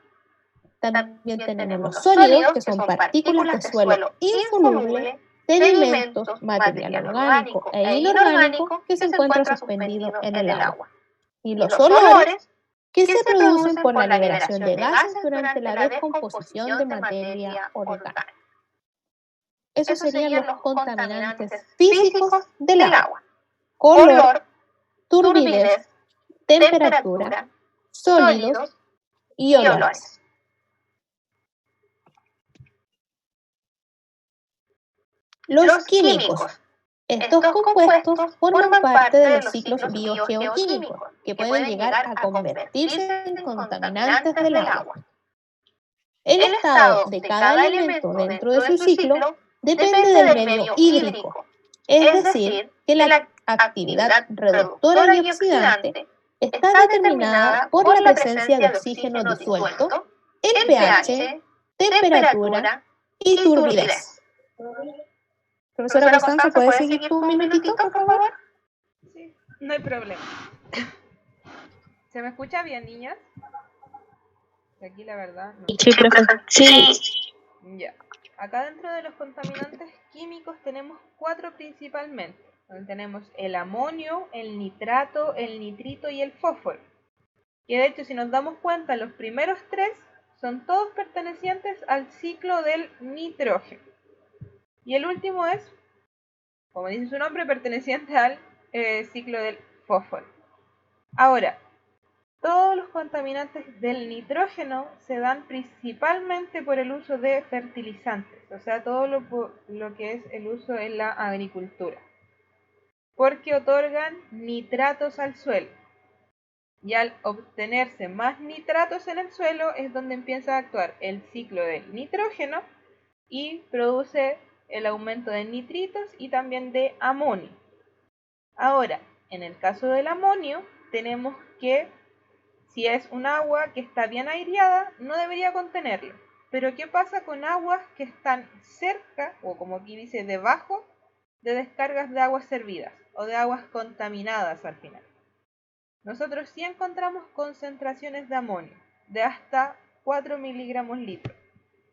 También tenemos los sólidos, que son partículas de suelo insoluble, sedimentos, material orgánico e inorgánico que se encuentra suspendido en el agua. Y los olores, que se producen por la liberación de gases durante la descomposición de materia orgánica. Esos serían los contaminantes físicos del agua: color, turbidez, temperatura, sólidos y olores. Los químicos. Estos compuestos forman parte de los ciclos biogeoquímicos, que pueden llegar a convertirse en contaminantes del agua. El estado de cada elemento dentro de su ciclo depende del medio hídrico, es decir, que la actividad reductora y oxidante está determinada por la presencia de oxígeno disuelto, el pH, temperatura y turbidez. Profesora Constanza, ¿puedes seguir tú un minutito, por favor? Sí, no hay problema. ¿Se me escucha bien, niñas? Aquí la verdad no. Sí, profe. Sí. Ya. Acá dentro de los contaminantes químicos tenemos 4 principalmente. Donde tenemos el amonio, el nitrato, el nitrito y el fósforo. Que de hecho, si nos damos cuenta, los primeros 3 son todos pertenecientes al ciclo del nitrógeno. Y el último es, como dice su nombre, perteneciente al ciclo del fósforo. Ahora, todos los contaminantes del nitrógeno se dan principalmente por el uso de fertilizantes, o sea, todo lo que es el uso en la agricultura, porque otorgan nitratos al suelo. Y al obtenerse más nitratos en el suelo es donde empieza a actuar el ciclo del nitrógeno y produce el aumento de nitritos y también de amonio. Ahora, en el caso del amonio, tenemos que, si es un agua que está bien aireada, no debería contenerlo. Pero ¿qué pasa con aguas que están cerca, o como aquí dice, debajo de descargas de aguas servidas o de aguas contaminadas al final? Nosotros sí encontramos concentraciones de amonio de hasta 4 miligramos litro,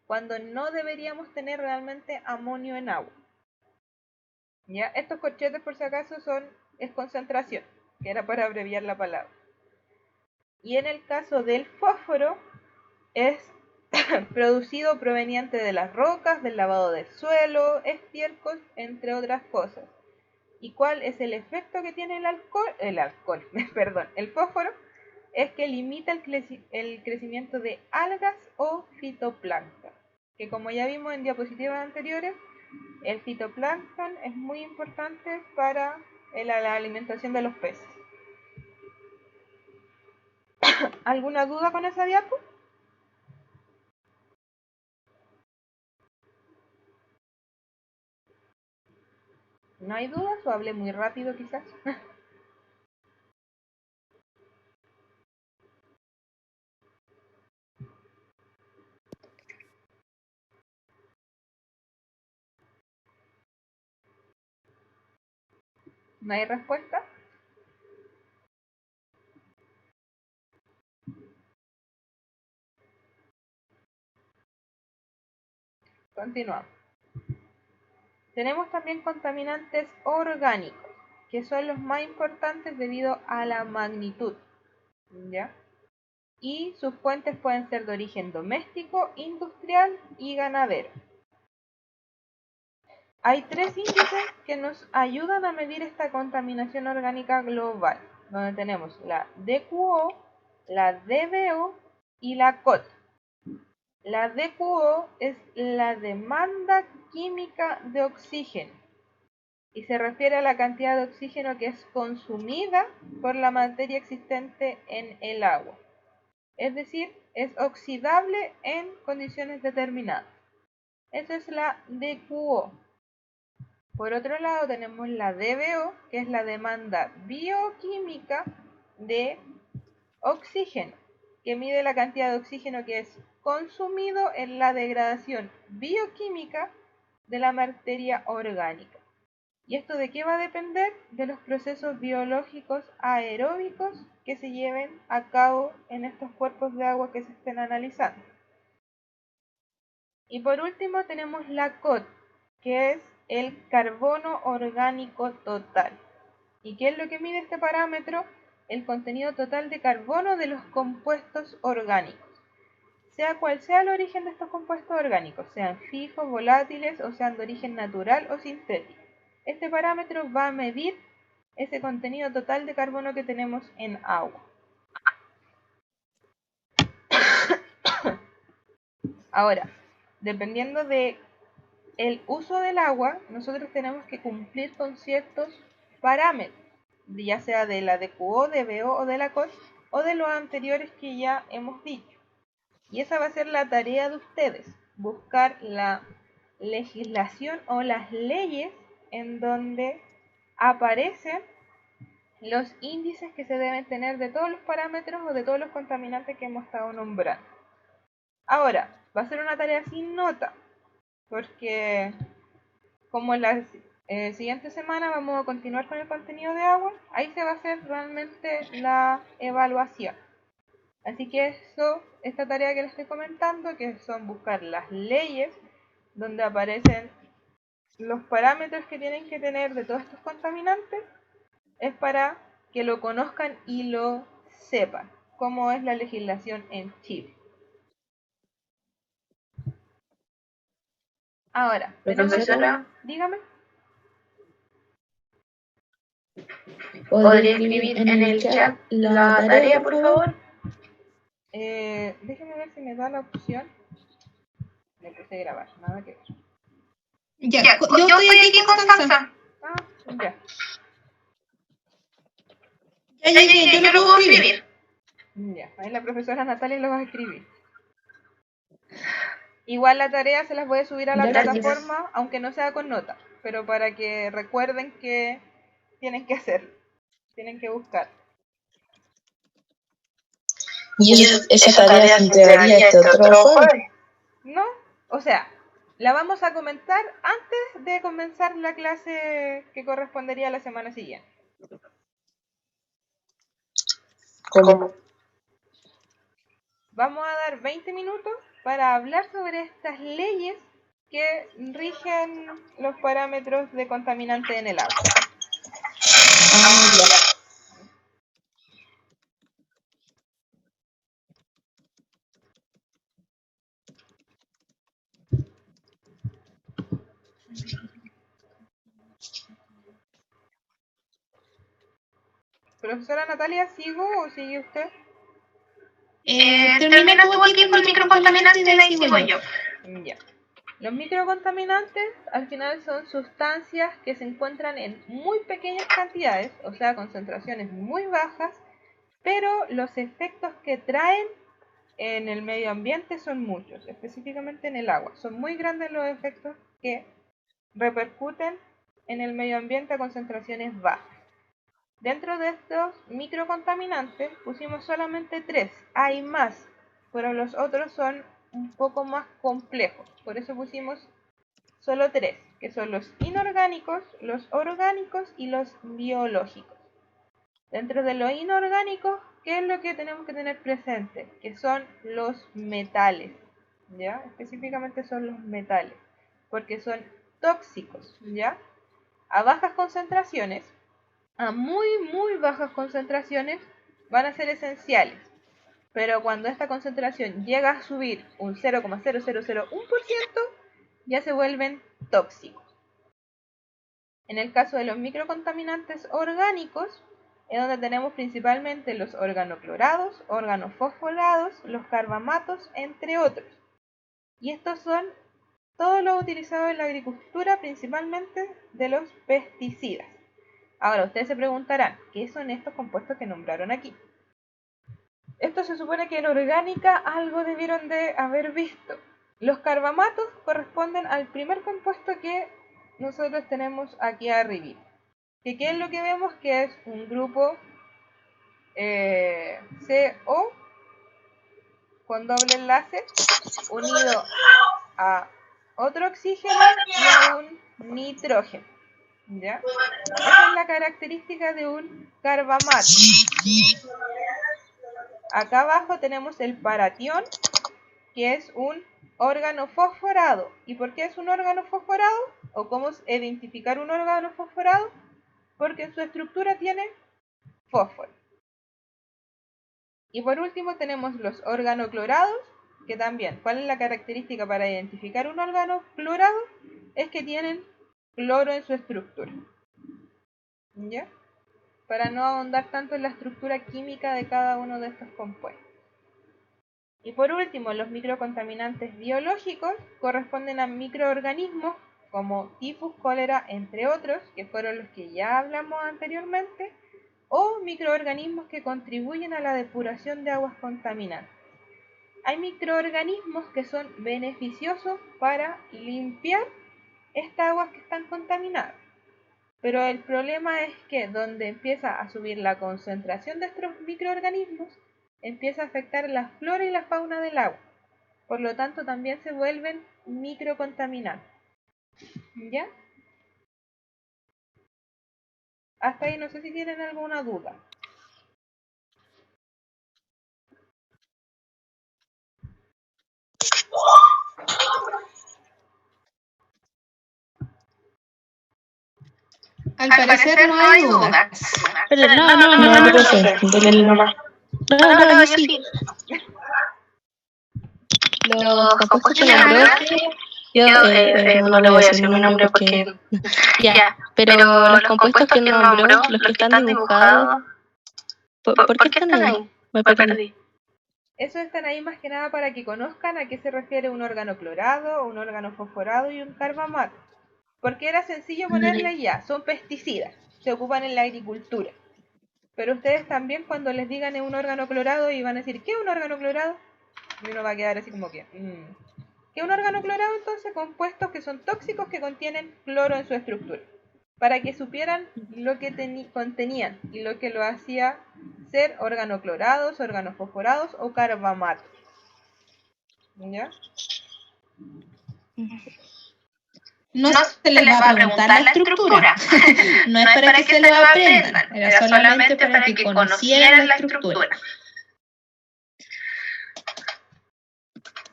cuando no deberíamos tener realmente amonio en agua. ¿Ya? Estos corchetes, por si acaso, es concentración, que era para abreviar la palabra. Y en el caso del fósforo, es producido proveniente de las rocas, del lavado del suelo, estiércol, entre otras cosas. ¿Y cuál es el efecto que tiene el fósforo? Es que limita el crecimiento de algas o fitoplancton, que como ya vimos en diapositivas anteriores, el fitoplancton es muy importante para la alimentación de los peces. ¿Alguna duda con esa diapo? ¿No hay dudas o hablé muy rápido quizás? ¿No hay respuesta? Continuamos. Tenemos también contaminantes orgánicos, que son los más importantes debido a la magnitud, ¿ya? Y sus fuentes pueden ser de origen doméstico, industrial y ganadero. Hay 3 índices que nos ayudan a medir esta contaminación orgánica global, donde tenemos la DQO, la DBO y la COT. La DQO es la demanda química de oxígeno y se refiere a la cantidad de oxígeno que es consumida por la materia existente en el agua. Es decir, es oxidable en condiciones determinadas. Esa es la DQO. Por otro lado tenemos la DBO, que es la demanda bioquímica de oxígeno, que mide la cantidad de oxígeno que es consumido en la degradación bioquímica de la materia orgánica. ¿Y esto de qué va a depender? De los procesos biológicos aeróbicos que se lleven a cabo en estos cuerpos de agua que se estén analizando. Y por último tenemos la COT, que es el carbono orgánico total. ¿Y qué es lo que mide este parámetro? El contenido total de carbono de los compuestos orgánicos. Sea cual sea el origen de estos compuestos orgánicos, sean fijos, volátiles o sean de origen natural o sintético. Este parámetro va a medir ese contenido total de carbono que tenemos en agua. Ahora, dependiendo de el uso del agua, nosotros tenemos que cumplir con ciertos parámetros, ya sea de la DQO, DBO o de la COT, o de los anteriores que ya hemos dicho. Y esa va a ser la tarea de ustedes, buscar la legislación o las leyes en donde aparecen los índices que se deben tener de todos los parámetros o de todos los contaminantes que hemos estado nombrando. Ahora, va a ser una tarea sin nota, porque como la siguiente semana vamos a continuar con el contenido de agua, ahí se va a hacer realmente la evaluación. Así que esta tarea que les estoy comentando, que son buscar las leyes donde aparecen los parámetros que tienen que tener de todos estos contaminantes, es para que lo conozcan y lo sepan, cómo es la legislación en Chile. Ahora, Profesora, dígame. ¿podría escribir en el chat la tarea, por favor? Déjeme ver si me da la opción. Le puse grabar, nada que ver. Ya, yo estoy aquí, Constanza. Ah, ya. Ya llegué, yo lo puedo escribir. Ya, ahí la profesora Natalia lo va a escribir. Igual la tarea se las voy a subir a la Gracias. plataforma, aunque no sea con nota, pero para que recuerden que tienen que hacerlo, tienen que buscar. Y esa tarea se entregaría este otro jueves. No, o sea, la vamos a comentar antes de comenzar la clase que correspondería a la semana siguiente. ¿Cómo? Vamos a dar 20 minutos para hablar sobre estas leyes que rigen los parámetros de contaminante en el agua. Profesora Natalia, ¿sigo o sigue usted? Termina tú aquí con microcontaminantes y de ahí sigo yo. Ya. Los microcontaminantes al final son sustancias que se encuentran en muy pequeñas cantidades, o sea, concentraciones muy bajas, pero los efectos que traen en el medio ambiente son muchos, específicamente en el agua. Son muy grandes los efectos que repercuten en el medio ambiente a concentraciones bajas. Dentro de estos microcontaminantes pusimos solamente 3, hay más, pero los otros son un poco más complejos, por eso pusimos solo 3, que son los inorgánicos, los orgánicos y los biológicos. Dentro de los inorgánicos, ¿qué es lo que tenemos que tener presente? Que son los metales, ¿ya? Específicamente son los metales, porque son tóxicos, ¿ya? A bajas concentraciones, a muy bajas concentraciones, van a ser esenciales. Pero cuando esta concentración llega a subir un 0,0001%, ya se vuelven tóxicos. En el caso de los microcontaminantes orgánicos, es donde tenemos principalmente los organoclorados, organofosforados, los carbamatos, entre otros. Y estos son todos los utilizados en la agricultura, principalmente de los pesticidas. Ahora, ustedes se preguntarán, ¿qué son estos compuestos que nombraron aquí? Esto se supone que en orgánica algo debieron de haber visto. Los carbamatos corresponden al primer compuesto que nosotros tenemos aquí arriba. ¿Qué es lo que vemos? Que es un grupo CO con doble enlace unido a otro oxígeno y a un nitrógeno. ¿Ya? Esa es la característica de un carbamato. Acá abajo tenemos el paratión, que es un órgano fosforado. ¿Y por qué es un órgano fosforado? ¿O cómo identificar un órgano fosforado? Porque en su estructura tiene fósforo. Y por último tenemos los organoclorados, que también, ¿cuál es la característica para identificar un órgano clorado? Es que tienen cloro en su estructura. ¿Ya? Para no ahondar tanto en la estructura química de cada uno de estos compuestos. Y por último, los microcontaminantes biológicos corresponden a microorganismos como tifus, cólera, entre otros, que fueron los que ya hablamos anteriormente, o microorganismos que contribuyen a la depuración de aguas contaminantes. Hay microorganismos que son beneficiosos para limpiar estas aguas que están contaminadas. Pero el problema es que donde empieza a subir la concentración de estos microorganismos, empieza a afectar la flora y la fauna del agua. Por lo tanto, también se vuelven microcontaminantes. ¿Ya? Hasta ahí no sé si tienen alguna duda. Al parecer no hay dudas. Pero no, profe, dele nomás. No, yo sí. Los compuestos que nombró, yo no le voy a decir mi nombre porque... Ya, pero los compuestos que nombró, los que están dibujados, ¿por qué están ahí? Me perdí. Esos están ahí más que nada para que conozcan a qué se refiere un órgano clorado, un órgano fosforado y un carbamato. Porque era sencillo ponerle ya, son pesticidas, se ocupan en la agricultura. Pero ustedes también cuando les digan un órgano clorado y van a decir, ¿qué es un órgano clorado? Y uno va a quedar así como que, ¿qué es un órgano clorado? Entonces, compuestos que son tóxicos que contienen cloro en su estructura. Para que supieran lo que contenían y lo que lo hacía ser organoclorados, organofosforados o carbamatos. ¿Ya? No se les va a preguntar la estructura. No es para que se lo aprendan, era solamente para que conocieran la estructura.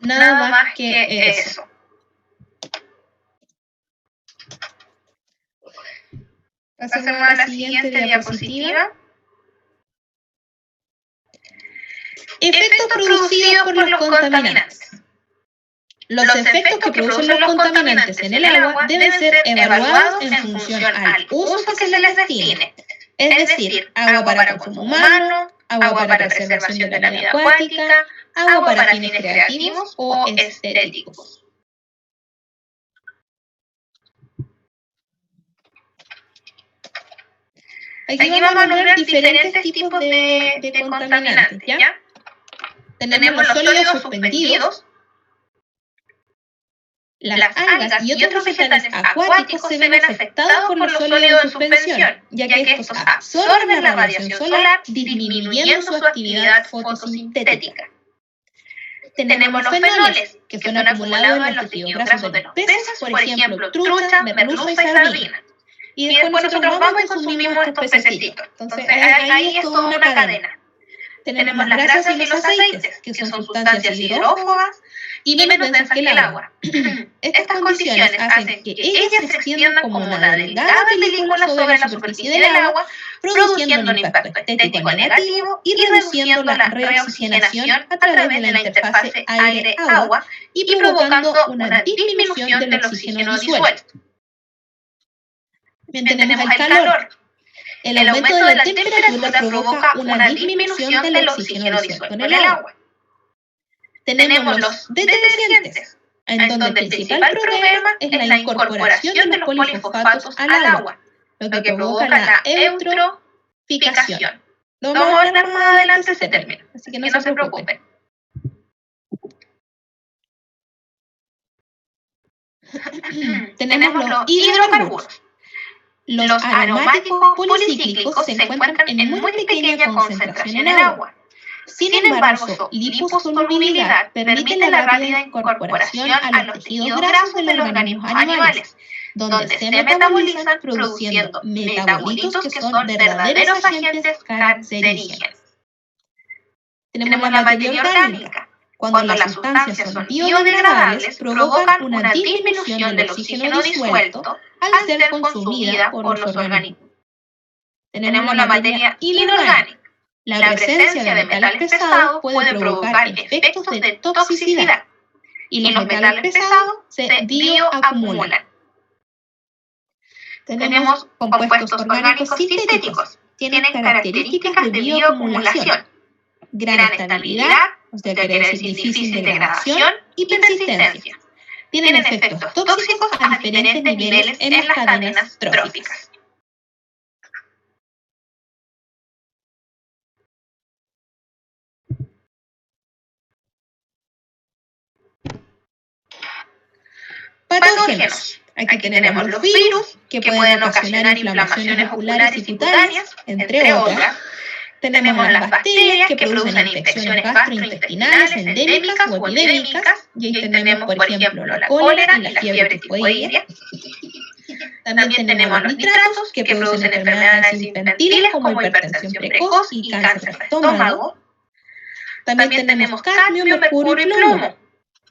Nada más que eso. Pasemos a la siguiente diapositiva. Efectos producidos por los contaminantes. Los efectos que producen los contaminantes en el agua deben ser evaluados en función al uso que se les destine. Es decir, agua para consumo humano, agua para preservación de la vida acuática, agua para fines creativos o estéticos. Aquí vamos a nombrar diferentes tipos de contaminantes, ¿ya? Tenemos los sólidos suspendidos. Las algas y otros vegetales acuáticos se ven afectados por los sólidos en suspensión, ya que estos absorben la radiación solar, disminuyendo su actividad fotosintética. Tenemos los fenoles, que son acumulados en los tejidos grasos de los peces, por ejemplo, trucha, merluza y sardina. Y después nosotros vamos y consumimos estos pececitos. Entonces ahí es toda una cadena. Tenemos las grasas y los aceites, que son sustancias hidrófobas y menos densas que el agua. Estas condiciones hacen que ellas se extiendan como una delgada película sobre la superficie del agua, produciendo un impacto estético negativo y reduciendo la reoxigenación a través de la interfase aire-agua y provocando una disminución del oxígeno disuelto. Bien, tenemos el calor. El aumento de la temperatura provoca una disminución del oxígeno disuelto en el agua. Tenemos los detergentes, en donde el principal problema es la incorporación de los polifosfatos al agua, lo que provoca la eutroficación. Lo vamos a hablar más adelante ese término, así que no se preocupen. Tenemos los hidrocarburos. Los aromáticos policíclicos se encuentran en muy pequeña concentración en el agua. Sin embargo, su liposolubilidad permite la rápida incorporación a los tejidos grasos de los organismos animales, donde se metabolizan produciendo metabolitos que son verdaderos agentes cancerígenos. Tenemos la materia orgánica. Cuando las sustancias son biodegradables, provocan una disminución del oxígeno disuelto al ser consumida por los organismos. Tenemos la materia inorgánica. La presencia de metales pesados puede provocar efectos de toxicidad y los metales pesados se bioacumulan. Tenemos compuestos orgánicos sintéticos. Tienen características de bioacumulación, gran estabilidad, o sea, quiere decir difícil degradación y persistencia. Tienen efectos tóxicos a diferentes niveles en las cadenas tróficas. Patógenos. Aquí tenemos los virus, que pueden ocasionar inflamaciones oculares y cutáneas, entre otras. Tenemos las bacterias, que producen infecciones gastrointestinales endémicas o epidémicas. Y ahí tenemos, por ejemplo, la cólera y la fiebre tifoidea. También tenemos los nitratos, que producen enfermedades infantiles como hipertensión precoz y cáncer de estómago. También tenemos cadmio, mercurio y plomo,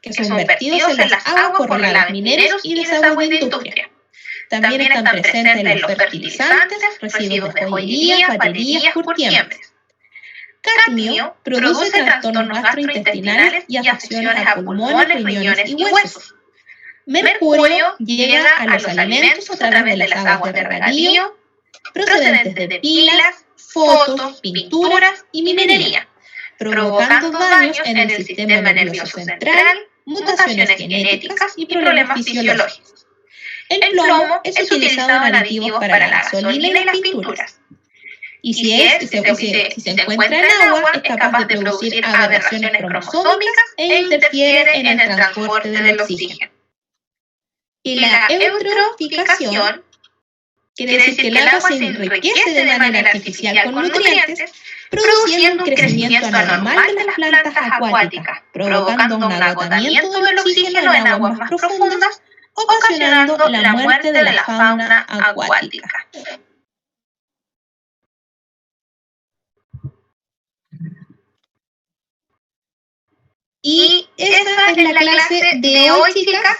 que son vertidos en las aguas por lagos mineros y desagües de industria. También están presentes en los fertilizantes, residuos de joyería, baterías, curtiembres. Cadmio produce trastornos gastrointestinales y afecciones a pulmones, riñones y huesos. Mercurio llega a los alimentos a través de las aguas de regadío, procedentes de pilas, fotos, pinturas y minería, provocando daños en el sistema nervioso central, mutaciones genéticas y problemas fisiológicos. El plomo es utilizado en aditivos para la gasolina y las pinturas. Y si se encuentra en agua, es capaz de producir aberraciones cromosómicas e interfiere en el transporte del oxígeno. Y la eutroficación quiere decir que el agua se enriquece de manera artificial con nutrientes, produciendo un crecimiento anormal de las plantas acuáticas, provocando un agotamiento del oxígeno en aguas más profundas, ocasionando la muerte de la fauna acuática. Y esa es la clase de hoy, chicas.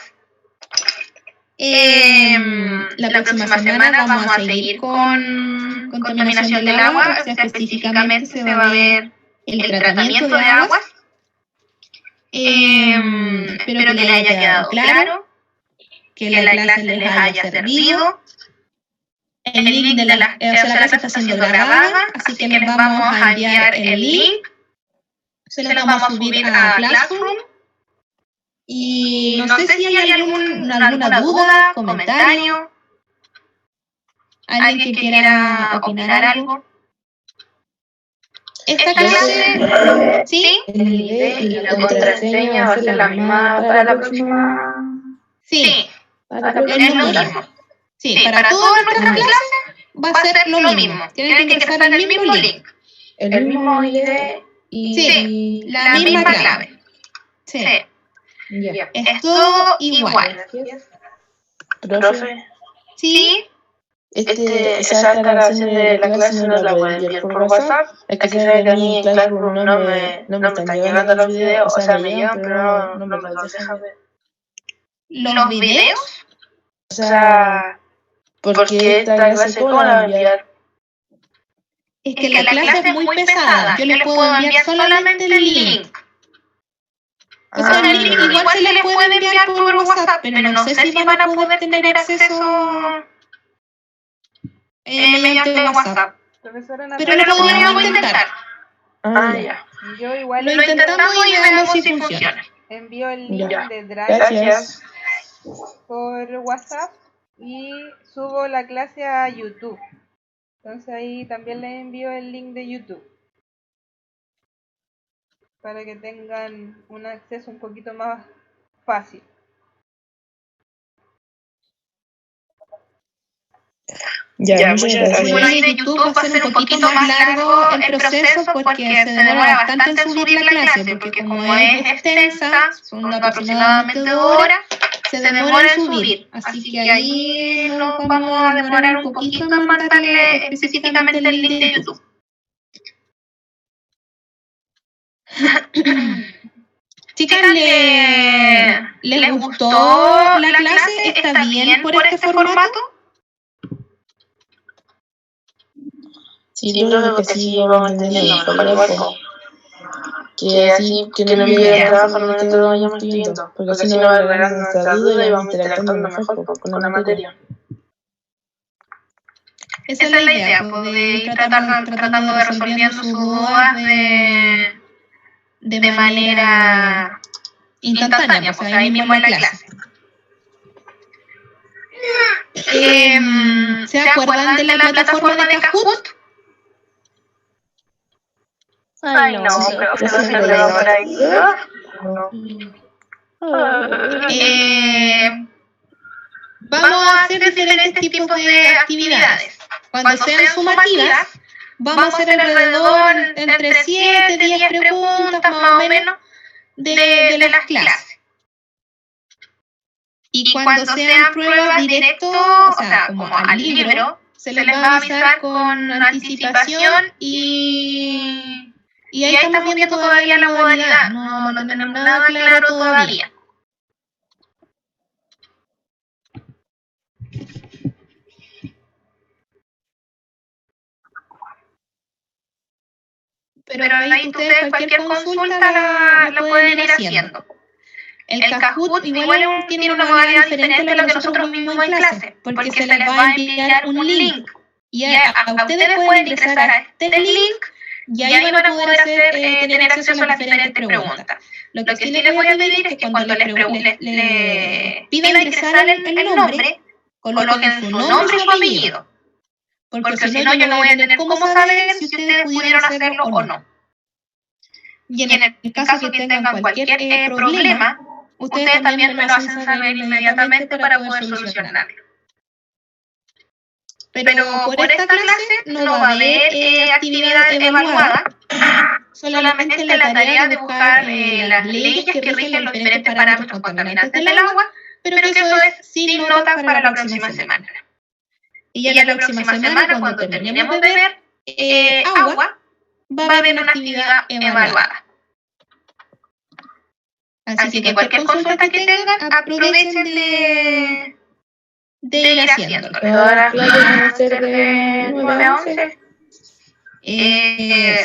La próxima semana vamos a seguir con contaminación del agua, o sea, específicamente se va a ver el tratamiento de aguas. Espero que les haya quedado claro, que la clase les haya servido. El link de la clase está siendo grabada, así que les vamos a enviar el link. Se los vamos a subir a Classroom. Y no sé si hay alguna duda, comentario. ¿Alguien que quiera opinar algo? Esta clase, ¿sí? El ID y la contraseña va a ser la misma para la próxima. Sí, es lo mismo. Sí, para todas nuestras clases va a ser lo mismo. Tienen que ingresar el mismo link. El mismo ID y la misma clave. Sí. Ya. Es todo igual. Profe, ¿Sí? esa grabación de la clase no la pueden enviar por WhatsApp. Es que sabe que a mí en Classroom no me están llegando los videos, o sea, me llegan, pero no me los dejan ver. ¿Los videos? O sea, porque esta clase, ¿cómo la va a enviar? Es que la clase es muy pesada. Yo les puedo enviar solamente el link. O sea, el link igual se les puede enviar por WhatsApp, pero no sé si van a poder tener acceso mediante WhatsApp. Pero lo podríamos intentar. Ya. Yo igual Lo intentamos y veamos si funciona. envío el link de Drive Gracias. por WhatsApp y subo la clase a YouTube. Entonces ahí también les envío el link de YouTube para que tengan un acceso un poquito más fácil. Ya, muchas gracias. Bueno, ahí de YouTube va a ser un poquito más largo el proceso porque se demora bastante en subir la clase, porque como es extensa, son aproximadamente 2 horas, se demora en subir. Así que ahí nos vamos a demorar un poquito en mandarle específicamente el link de YouTube. Chicas, ¿les gustó la clase? ¿Está bien por este formato? Sí, yo creo que sí, vamos entendiendo mejor igual, que así, que no olvide el trabajo al momento lo vayamos estudiando, porque así no va a aclarar nuestra duda y vamos interactuando mejor con la materia. Esa es la idea, poder ir tratando de resolviendo sus dudas de manera instantánea, pues ahí mismo en la clase. ¿Se acuerdan de la plataforma de Kahoot? Ay, no, pero Yo no se siempre le va digo, por ahí. Vamos a hacer diferentes tipos de actividades. Cuando sean sumativas, vamos a hacer alrededor entre 7 y 10 preguntas más o menos de las clases. Y cuando sean pruebas directo, o sea, como al libro, se les va a avisar con anticipación y ahí estamos viendo todavía la modalidad. No tenemos nada claro todavía. Pero ahí ustedes cualquier consulta la pueden ir haciendo. El Kahoot igual tiene una modalidad diferente a lo que nosotros vimos en clase, porque se les va a enviar un link. Y a ustedes pueden ingresar a este link y ahí van a poder tener acceso a las diferentes preguntas. Lo que sí les voy a pedir es que cuando les pida ingresar el nombre, coloquen su nombre y su apellido. Porque si no, yo no voy a tener cómo saber si ustedes pudieron hacerlo o no. Y en el caso que tengan cualquier problema, ustedes también me lo hacen saber inmediatamente para poder solucionarlo. Pero por esta clase no va a haber actividad evaluada, solamente la tarea de buscar las leyes que rigen los diferentes parámetros contaminantes del agua, pero que eso es sin notas para la próxima semana. Y ya la próxima semana, cuando terminemos de ver agua, va a haber una actividad evaluada. Así que cualquier consulta que tengan, aprovechen de ir haciéndolo. Ahora las clases van a ser de 9 a 11.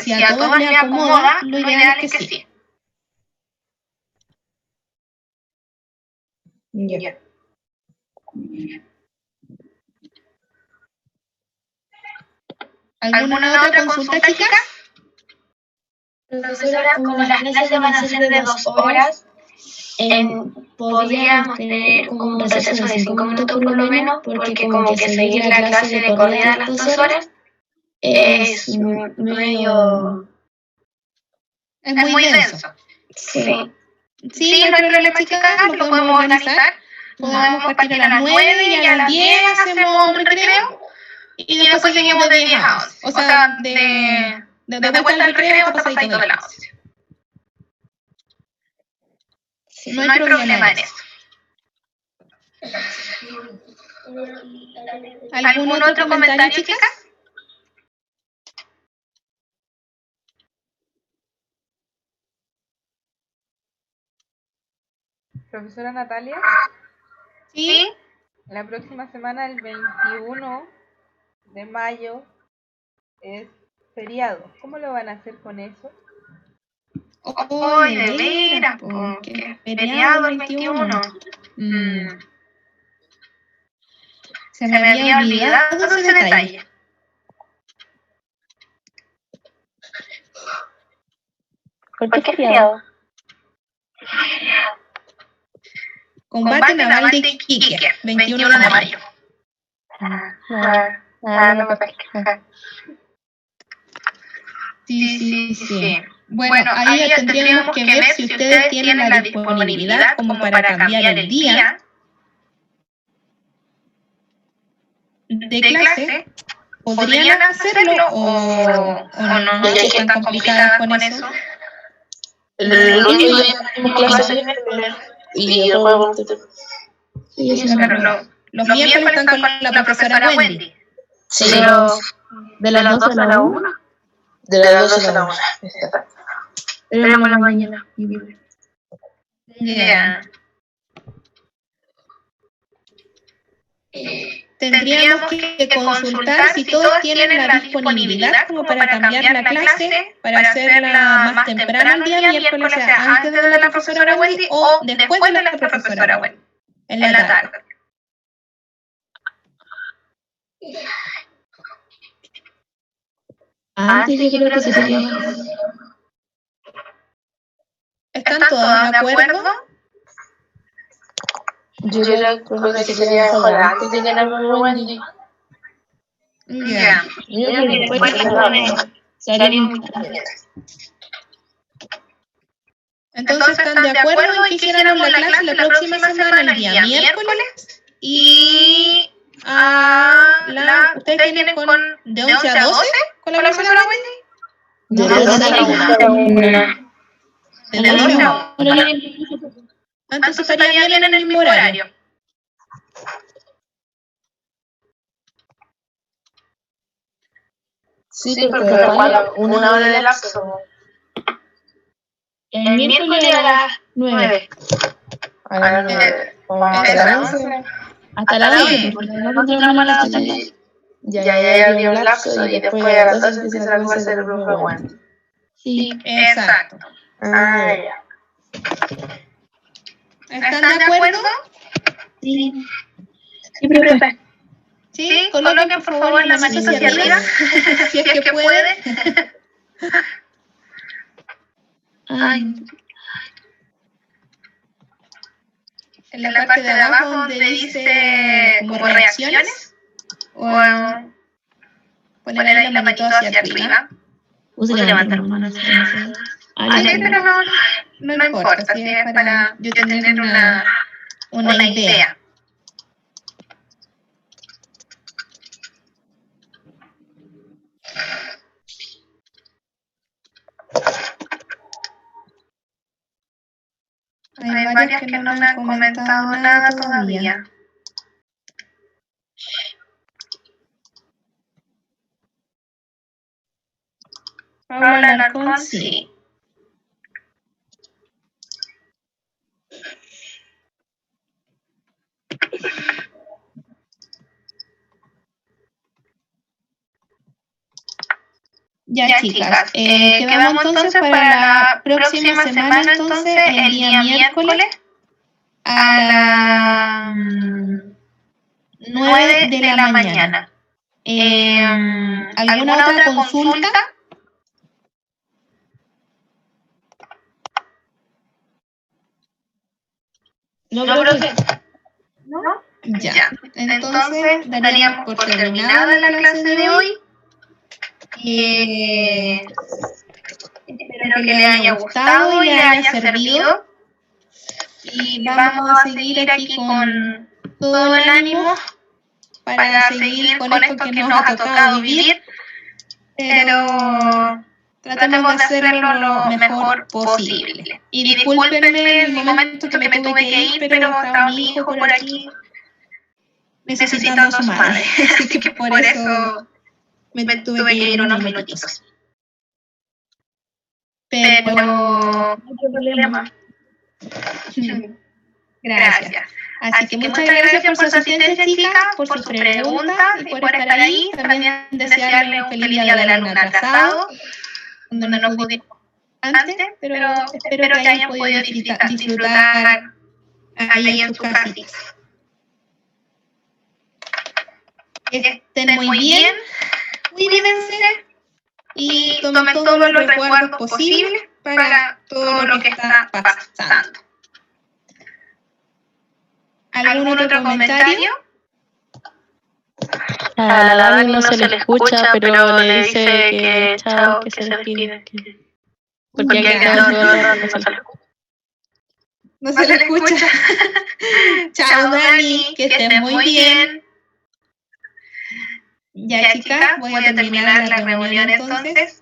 Si a todas les acomoda, lo ideal es que sí. Ya. ¿Alguna otra consulta, chicas? Profesora, como las clases van a ser de 2 horas, podríamos tener como un receso de 5 minutos por lo menos, porque como que seguir la clase de corrida las 2 horas es medio... Es muy denso. Sí. Sí, no hay problema, chicas, lo podemos organizar. Podemos partir a las 9 y a las 10 hacemos un recreo y después seguimos de 10 a 11. O sea, de vuelta al recreo hasta pasadito de la 11. Sí. No hay problema en eso. ¿Algún otro comentario, chicas? Profesora Natalia, Sí. la próxima semana, el 21 de mayo, es feriado. ¿Cómo lo van a hacer con eso? Hoy, de veras, porque feriado el 21. Se me había olvidado ese detalle. ¿Por qué feriado? Combate Naval de Iquique, 21 de mayo. No me pesca. Sí. Bueno, ahí ya tendríamos que ver si ustedes tienen la disponibilidad como para cambiar el día de clase. ¿Podrían hacerlo o no? Ya que ¿Están complicadas con eso? El último día tenemos clase y después Los miércoles están con la profesora Wendy. sí, De las 12 a la 1. de las 12 a la 1. Tenemos la mañana. Ya. Tendríamos que consultar si todos tienen la disponibilidad como para cambiar la clase, para hacerla más temprano el día miércoles, o sea, antes de la profesora Wendy o después de la profesora Wendy, en la tarde. Antes yo creo que sí sería mejor. ¿Están todos de acuerdo? Yo creo que sería mejor antes de que la profesora Wendy. Ya. Yo creo que después de la Entonces, ¿están de acuerdo en que hiciéramos la clase la próxima semana, el día miércoles? Y ¿ustedes tienen de 11 a 12 con la profesora Wendy? De 12 a 1. De 12 a 1. Entonces estaría bien en el mismo horario. Sí, porque una hora de lapso. El miércoles a las 9. A las 9. Hasta las 11. Hasta las 11, porque no tenemos la noche. Ya habría un lapso y después a las 12 empieza la clase de la profesora Wendy. Sí. Exacto. Ya. ¿Están de acuerdo? Sí. Sí, profe. Sí, coloquen por favor la manito hacia arriba, si es que pueden. En la parte de abajo donde dice como reacciones, o poner ahí la manito hacia arriba. Use levantar manos. Pero no importa, si es para yo tener una idea. Hay varias que no me han comentado nada todavía. Paula Alarcón, sí. Ya, chicas, quedamos entonces para la próxima semana, entonces, el día miércoles a las 9 de la mañana. ¿Alguna otra consulta? No, profe. ¿No? Ya. Entonces, daríamos por terminada la clase de hoy. Espero que le haya gustado y le haya servido. Y vamos a seguir aquí con todo el ánimo para seguir con esto que nos ha tocado vivir. Pero tratemos de hacerlo lo mejor posible. Y discúlpenme el momento que me tuve que ir, pero estaba mi hijo por aquí necesitando a su madre. Así que por eso me tuve que ir unos minutitos. Pero no hay problema. Gracias. Así que muchas gracias por su asistencia, chicas, por sus preguntas y por estar ahí. También desearle un feliz día del alumno atrasado, donde no pudimos antes, pero espero que hayan podido disfrutar ahí en sus casitas. Estén muy bien, cuídense y tomen todos los resguardos posibles para todo lo que está pasando. ¿Algún otro comentario? A la Dani no se le escucha, pero le dice que chao, que se despide. Porque aquí todo el rato no se le escucha. No se le escucha. Chao, Dani, que estés muy bien. Ya, chicas, voy a terminar la reunión entonces.